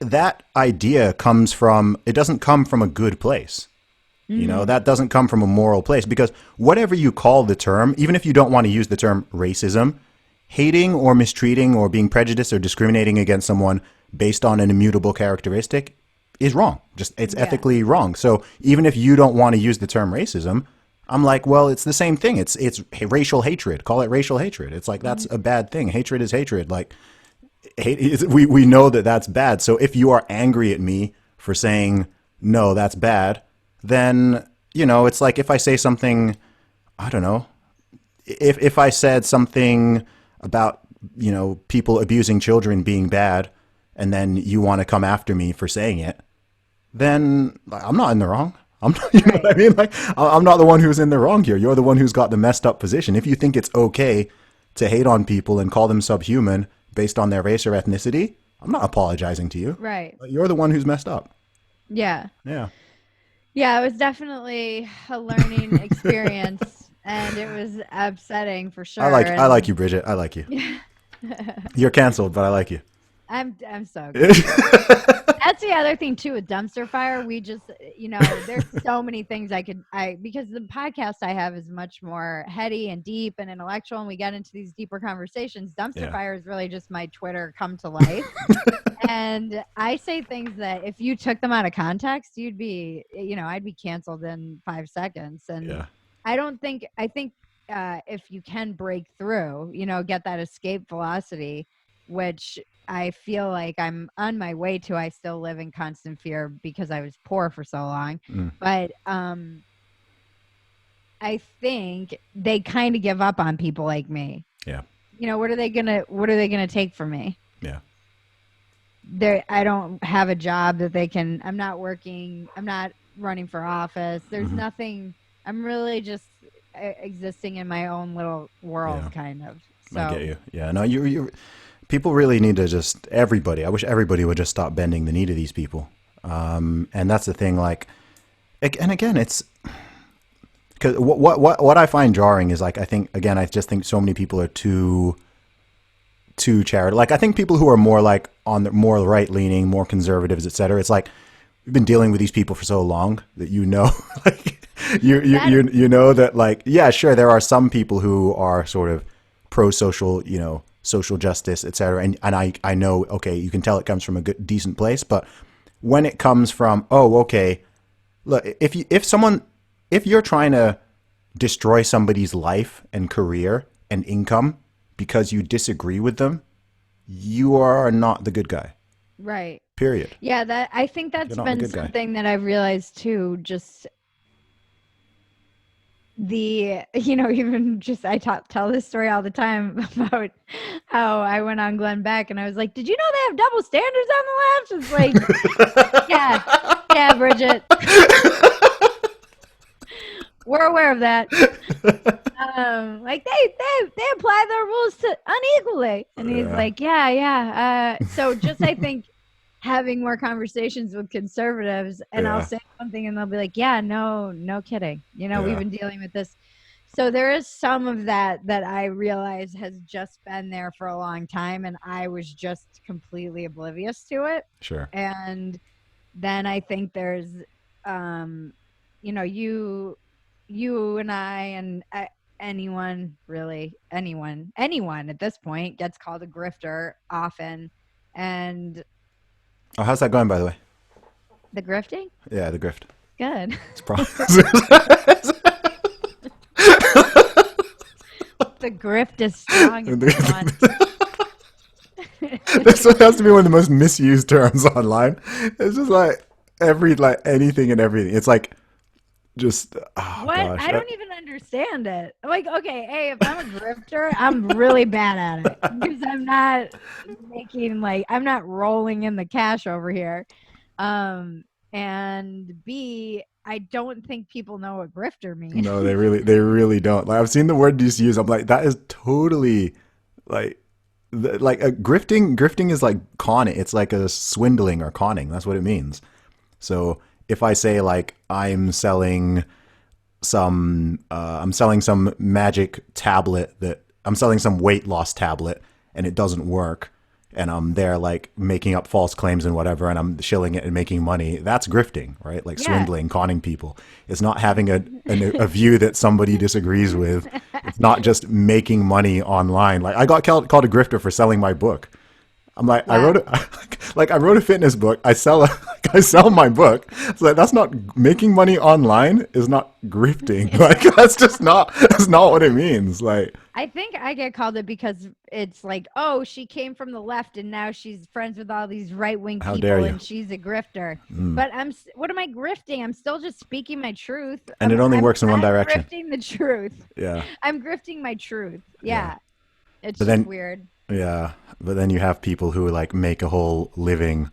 that idea comes from, it doesn't come from a good place. That doesn't come from a moral place, because whatever you call the term, even if you don't want to use the term racism, hating or mistreating or being prejudiced or discriminating against someone based on an immutable characteristic is wrong. Just it's ethically wrong. So even if you don't want to use the term racism, I'm like, well, it's the same thing. It's racial hatred. Call it racial hatred. It's like that's a bad thing. Hatred is hatred. Like we know that that's bad. So if you are angry at me for saying no, that's bad, then it's like if I say something, I don't know, if I said something about people abusing children being bad, and then you want to come after me for saying it, then I'm not in the wrong. I'm not, you know what I mean? Like I'm not the one who's in the wrong here. You're the one who's got the messed up position. If you think it's okay to hate on people and call them subhuman based on their race or ethnicity, I'm not apologizing to you. right. But you're the one who's messed up. Yeah. Yeah. Yeah, it was definitely a learning experience, and it was upsetting for sure. I like you, Bridget. I like you. You're canceled, but I like you. I'm so good. That's the other thing too with dumpster fire. We just, there's so many things because the podcast I have is much more heady and deep and intellectual, and we get into these deeper conversations. Dumpster fire is really just my Twitter come to life. And I say things that if you took them out of context, you'd be, I'd be canceled in 5 seconds. And I think if you can break through, get that escape velocity, which I feel like I'm on my way to. I still live in constant fear because I was poor for so long. But I think they kind of give up on people like me. Yeah. What are they gonna take from me? Yeah. I don't have a job that they can. I'm not working. I'm not running for office. There's nothing. I'm really just existing in my own little world, kind of. So I get you. Yeah. No, you people really need to I wish everybody would just stop bending the knee to these people. And that's the thing, like, and again, it's because what I find jarring is like, I just think so many people are too charitable. Like, I think people who are more like on the more right leaning, more conservatives, et cetera, it's like, we've been dealing with these people for so long that, like, you know that, like, yeah, sure, there are some people who are sort of pro-social, social justice, et cetera. And I know, okay, you can tell it comes from a good, decent place, but when it comes from, oh, okay, look, if you're trying to destroy somebody's life and career and income because you disagree with them, you are not the good guy. Right. Period. Yeah, I think that's been something that I've realized too, just even just I tell this story all the time about how I went on Glenn Beck and I was like, did you know they have double standards on the left? It's like, yeah, Bridget. We're aware of that. Like they apply their rules to unequally. And he's like, yeah. So just I think having more conversations with conservatives, and I'll say something and they'll be like, yeah, no kidding. We've been dealing with this. So there is some of that I realize has just been there for a long time, and I was just completely oblivious to it. Sure. And then I think there's, you and I and anyone at this point gets called a grifter often. And Oh, how's that going, by the way? The grifting? Yeah, the grift. Good. It's pro- The grift is strong in this one. This has to be one of the most misused terms online. It's just like anything and everything. It's like just oh What? gosh. I don't even understand it. Like, okay, hey, if I'm a grifter, I'm really bad at it because I'm not I'm not rolling in the cash over here. And B, I don't think people know what grifter means. No, they really don't. Like I've seen the word just used. I'm like, that is totally like like a grifting is like conning. It's like a swindling or conning. That's what it means. So if I say like I'm selling some magic tablet that I'm selling some weight loss tablet and it doesn't work, and I'm there like making up false claims and whatever, and I'm shilling it and making money. That's grifting, right? Like swindling, conning people. It's not having a view that somebody disagrees with. It's not just making money online. Like I got called a grifter for selling my book. I'm like, Wow. I wrote a fitness book. I sell my book. So that's not making money online is not grifting. Like that's not what it means. Like, I think I get called it because it's like, oh, she came from the left and now she's friends with all these right wing how dare people you? and she's a grifter. But what am I grifting? I'm still just speaking my truth. And it only works in one direction. I'm grifting the truth. Yeah. I'm grifting my truth. Yeah. Yeah. It's But just then weird. yeah, but then you have people who like make a whole living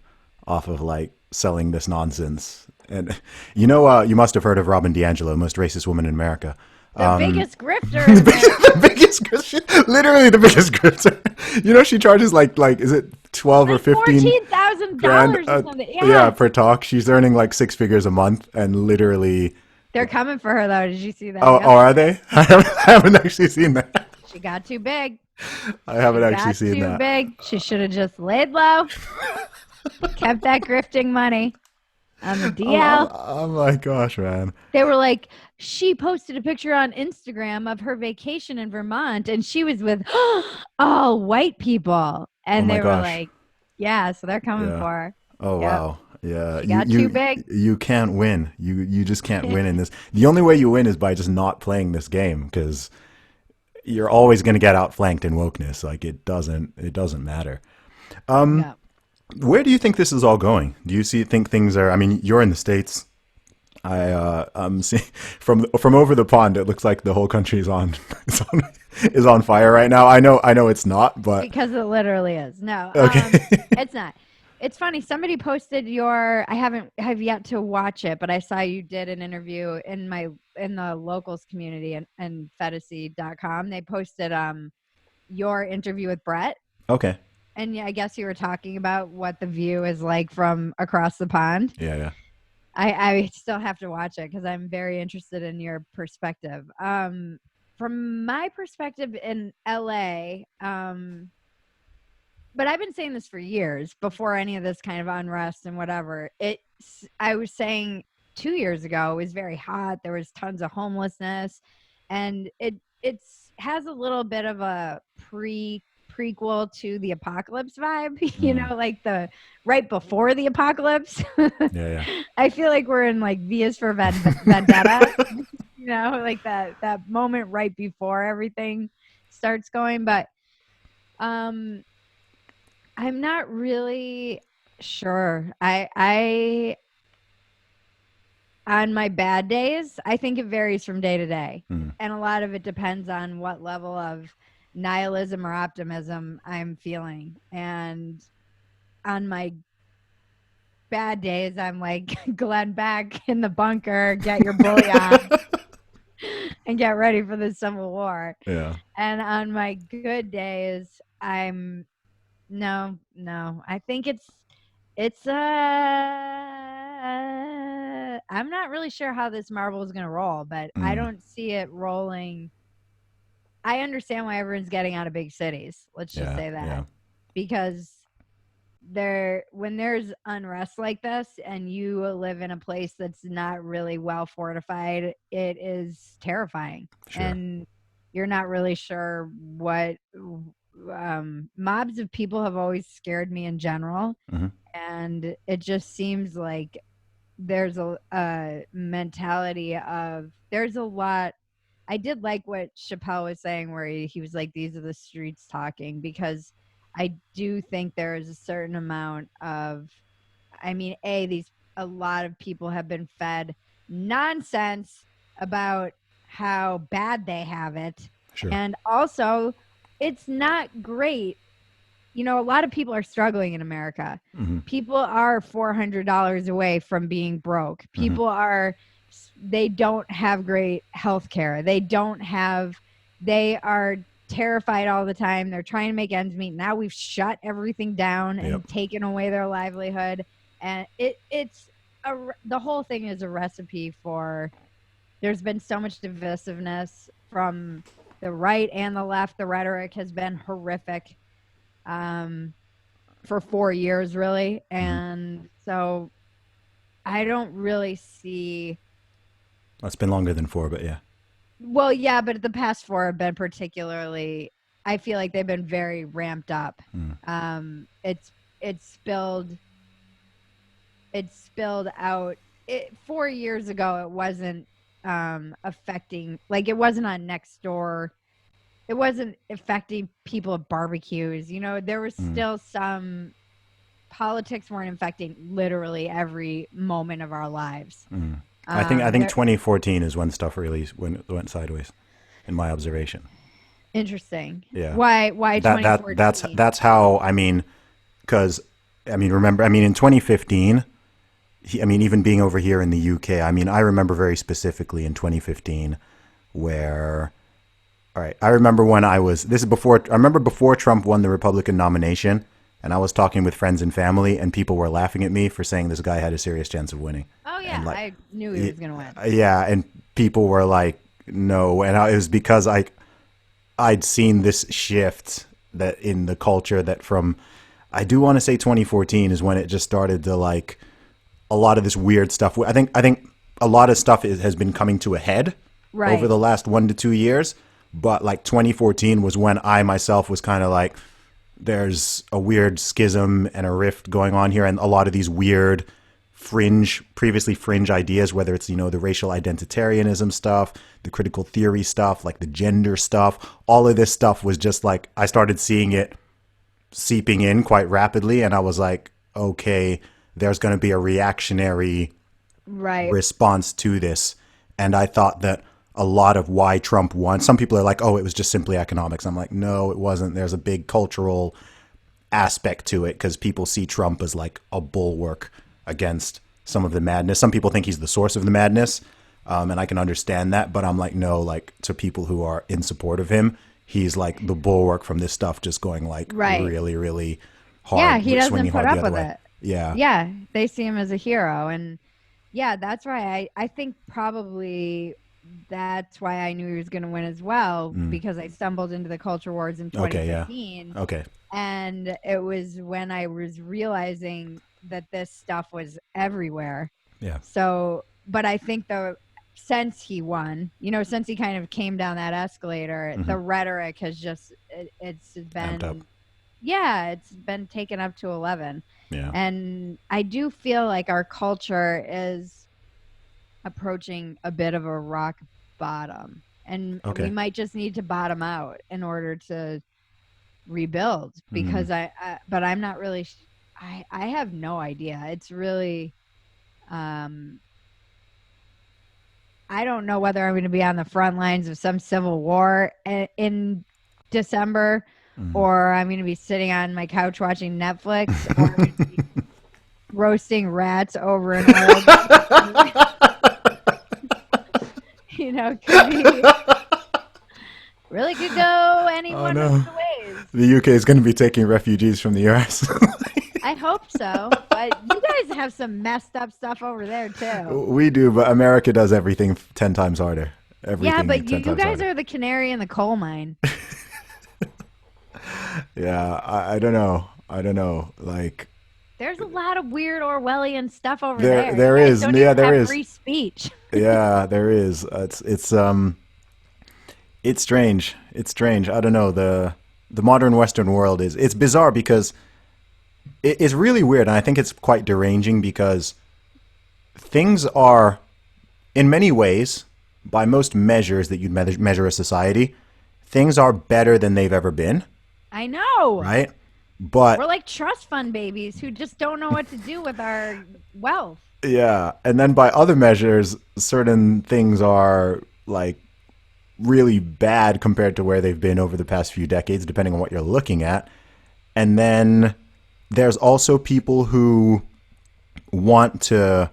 off of like selling this nonsense. And you must have heard of Robin DiAngelo, most racist woman in America. The biggest grifter in America. The biggest grifter, literally the biggest grifter. She charges like is it 12 or 15 $14,000 grand? or something. Yeah, per talk. She's earning like 6 figures a month, and literally. They're coming for her though. Did you see that? Oh, are they? I haven't actually seen that. She got too big. I haven't She actually got seen too that. big. She should have just laid low, kept that grifting money on the DL. Oh my gosh, man. They were like, she posted a picture on Instagram of her vacation in Vermont, and she was with all white people, and they were like, yeah, so they're coming for her. Oh Yep. wow. Yeah. She got too big. You can't win. You just can't win in this. The only way you win is by just not playing this game, because you're always going to get outflanked in wokeness. Like it doesn't matter. Yeah. Where do you think this is all going? Do you think things are? I mean, you're in the States. I'm seeing from over the pond. It looks like the whole country is on is on fire right now. I know it's not, but Because it literally is. No, okay. it's not. It's funny. Somebody posted I have yet to watch it, but I saw you did an interview in the locals community and Phetasy.com. They posted your interview with Brett. Okay. And I guess you were talking about what the view is like from across the pond. Yeah. I still have to watch it because I'm very interested in your perspective. From my perspective in LA, but I've been saying this for years before any of this kind of unrest and whatever. I was saying 2 years ago, it was very hot. There was tons of homelessness, and it has a little bit of a prequel to the apocalypse vibe, like the right before the apocalypse. Yeah. I feel like we're in like V is for Vendetta, like that moment right before everything starts going. But I'm not really sure. I on my bad days, I think it varies from day to day, and a lot of it depends on what level of nihilism or optimism I'm feeling. And on my bad days, I'm like, Glenn, back in the bunker, get your bully on and get ready for the Civil War. Yeah. And on my good days, I'm no, I think it's I'm not really sure how this marble is going to roll, but I don't see it rolling. I understand why everyone's getting out of big cities. Let's just say that. Because when there's unrest like this and you live in a place that's not really well fortified, it is terrifying. Sure. And you're not really sure mobs of people have always scared me in general. Mm-hmm. And it just seems like there's a mentality of, there's a lot. I did like what Chappelle was saying, where he was like, these are the streets talking, because I do think there is a certain amount of, I mean, a lot of people have been fed nonsense about how bad they have it. Sure. And also, it's not great. You know, a lot of people are struggling in America. Mm-hmm. People are $400 away from being broke. People they don't have great health care. They are terrified all the time. They're trying to make ends meet. Now we've shut everything down and taken away their livelihood. And the whole thing is a recipe for, there's been so much divisiveness from the right and the left. The rhetoric has been horrific for 4 years, really. And so I don't really see. It's been longer than 4, but yeah. Well, yeah, but the past 4 have been particularly, I feel like they've been very ramped up. It's spilled out. 4 years ago, it wasn't affecting, like, it wasn't on Nextdoor. It wasn't affecting people at barbecues. You know, there was still some, politics weren't affecting literally every moment of our lives. I think 2014 is when stuff really went sideways, in my observation. Interesting. Yeah. Why 2014? That's how, I mean, because, I mean, remember, I mean, in 2015, even being over here in the UK, I mean, I remember very specifically in 2015 where, all right, I remember when I remember before Trump won the Republican nomination, and I was talking with friends and family, and people were laughing at me for saying this guy had a serious chance of winning. Oh, yeah, like, I knew he was going to win. Yeah, and people were like, no, and it was because I'd seen this shift that in the culture that from, I do want to say 2014 is when it just started to, like, a lot of this weird stuff. I think a lot of stuff has been coming to a head over the last 1 to 2 years, but like 2014 was when I myself was kind of like, there's a weird schism and a rift going on here, and a lot of these weird previously fringe ideas, whether it's, you know, the racial identitarianism stuff, the critical theory stuff, like the gender stuff, all of this stuff was just like, I started seeing it seeping in quite rapidly, and I was like, okay, there's going to be a reactionary response to this. And I thought that a lot of why Trump won, some people are like, oh, it was just simply economics. I'm like, no, it wasn't. There's a big cultural aspect to it, because people see Trump as like a bulwark against some of the madness. Some people think he's the source of the madness, and I can understand that. But I'm like, no, like, to people who are in support of him, he's like the bulwark from this stuff just going like really, really hard. Yeah, he doesn't put up with it. Yeah. Yeah, they see him as a hero. And yeah, that's why I think probably that's why I knew he was going to win as well, because I stumbled into the culture wars in 2015. Okay. And it was when I was realizing that this stuff was everywhere. Yeah. So, but I think since he won, you know, since he kind of came down that escalator, the rhetoric has just, it's been, it's been taken up to 11. Yeah. And I do feel like our culture is approaching a bit of a rock bottom, and we might just need to bottom out in order to rebuild, because but I'm not really, I have no idea. It's really, I don't know whether I'm going to be on the front lines of some civil war in December, or I'm going to be sitting on my couch watching Netflix, or I'm going to be roasting rats over an old, you know, really could go any one of the ways. The UK is going to be taking refugees from the US. I hope so, but you guys have some messed up stuff over there too. We do, but America does everything 10 times harder. Yeah, but you guys are the canary in the coal mine. Yeah, I don't know. Like, there's a lot of weird Orwellian stuff over there. There is. Yeah, there is. Free speech. Yeah, there is. It's strange. It's strange. I don't know. the modern Western world is, it's bizarre because it's really weird. And I think it's quite deranging because things are, in many ways, by most measures that you'd measure a society, things are better than they've ever been. I know. Right? But we're like trust fund babies who just don't know what to do with our wealth. Yeah. And then by other measures, certain things are like really bad compared to where they've been over the past few decades, depending on what you're looking at. And then there's also people who want to,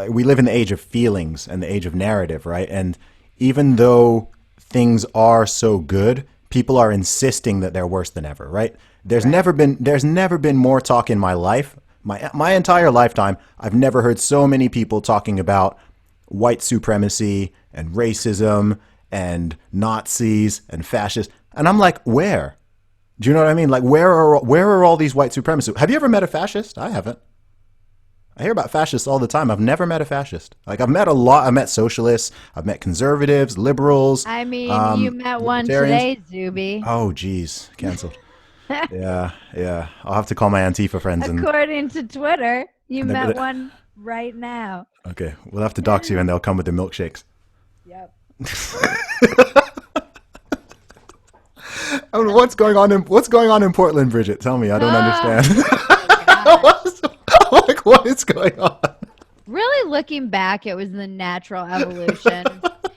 we live in the age of feelings and the age of narrative, right? And even though things are so good, people are insisting that they're worse than ever, right? There's never been more talk in my life, my entire lifetime. I've never heard so many people talking about white supremacy and racism and Nazis and fascists. And I'm like, where? Do you know what I mean? Like, where are all these white supremacists? Have you ever met a fascist? I haven't. I hear about fascists all the time. I've never met a fascist. Like, I've met a lot. I've met socialists. I've met conservatives, liberals. I mean, you met one libertarians. today, Zuby. Oh, geez. Canceled. Yeah. I'll have to call my Antifa friends. According to Twitter, you met one right now. Okay. We'll have to dox you and they'll come with their milkshakes. Yep. I mean, what's going on in Portland, Bridget? Tell me. I don't understand. Like, what is going on? Really looking back, it was the natural evolution.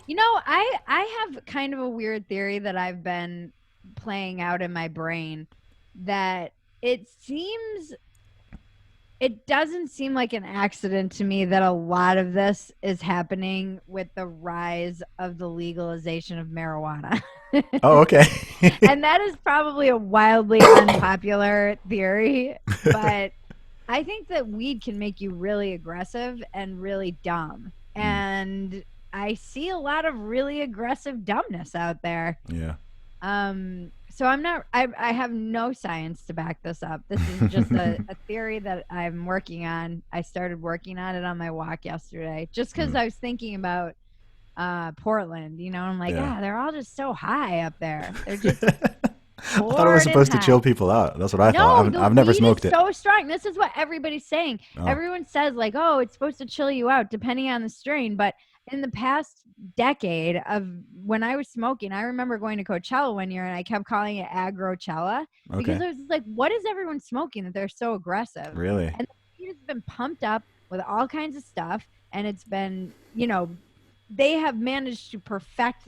You know, I have kind of a weird theory that I've been playing out in my brain that it doesn't seem like an accident to me that a lot of this is happening with the rise of the legalization of marijuana. Oh, okay. And that is probably a wildly unpopular theory, but I think that weed can make you really aggressive and really dumb. And I see a lot of really aggressive dumbness out there. Yeah. So I have no science to back this up. This is just a theory that I'm working on. I started working on it on my walk yesterday just because I was thinking about Portland, you know. I'm like, they're all just so high up there. They're just I thought it was supposed to chill people out. That's what I thought. I've never smoked it. So strong. This is what everybody's saying. Oh. Everyone says like, oh, it's supposed to chill you out depending on the strain. But in the past decade of when I was smoking, I remember going to Coachella one year and I kept calling it Agrochella because I was like, what is everyone smoking that they're so aggressive? Really? And the weed has been pumped up with all kinds of stuff. And it's been, you know, they have managed to perfect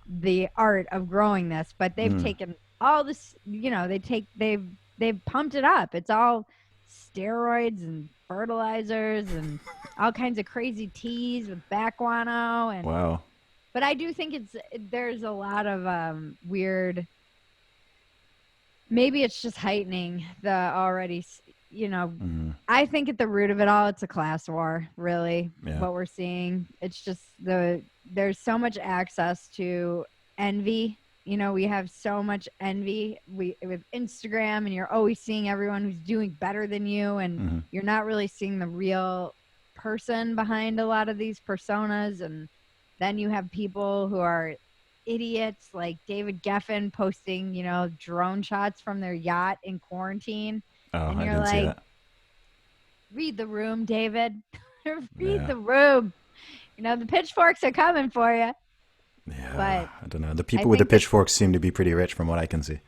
the art of growing this, but they've taken all this, you know, they've pumped it up. It's all steroids and fertilizers and all kinds of crazy teas with back guano and wow. But I do think there's a lot of weird, maybe it's just heightening the already, you know, I think at the root of it all, it's a class war, really, what we're seeing. It's just there's so much access to envy. You know, we have so much envy with Instagram, and you're always seeing everyone who's doing better than you, and you're not really seeing the real person behind a lot of these personas. And then you have people who are idiots like David Geffen posting, you know, drone shots from their yacht in quarantine. Oh, and I you're didn't see like, that. read the room, David. Read the room. You know, the pitchforks are coming for you. Yeah, but I don't know. The people with the pitchforks seem to be pretty rich from what I can see.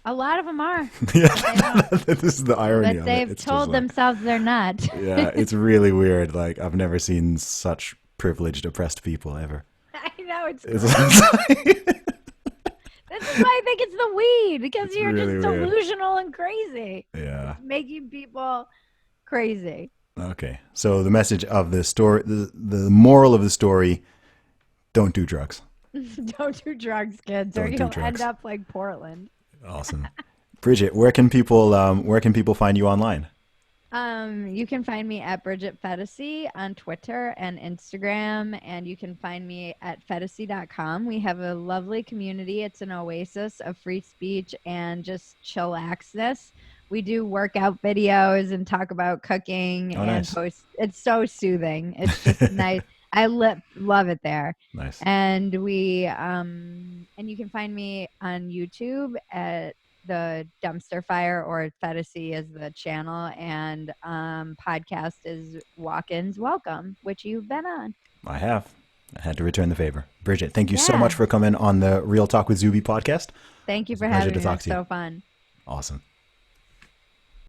A lot of them are. This is the irony but of they've it. It's told themselves they're not. Yeah, it's really weird. Like, I've never seen such privileged, oppressed people ever. I know. This is why I think it's the weed, because It's you're really just weird. delusional and crazy. Yeah. It's making people crazy. Okay. So the message of the story, the moral of the story, don't do drugs. Don't do drugs, kids, or you'll end up like Portland. Awesome. Bridget, where can people find you online? You can find me at Bridget Phetasy on Twitter and Instagram, and you can find me at phetasy.com. We have a lovely community. It's an oasis of free speech and just chillaxness. We do workout videos and talk about cooking and nice. post. It's so soothing. It's just nice. love it there. Nice. And you can find me on YouTube at the Dumpster Fire, or Phetasy is the channel, and podcast is Walk-ins Welcome, which you've been on. I have. I had to return the favor. Bridget, thank you so Yeah. much for coming on the Real Talk with Zuby podcast. Thank you It's for a pleasure having to me. talk It's to you. so fun. Awesome.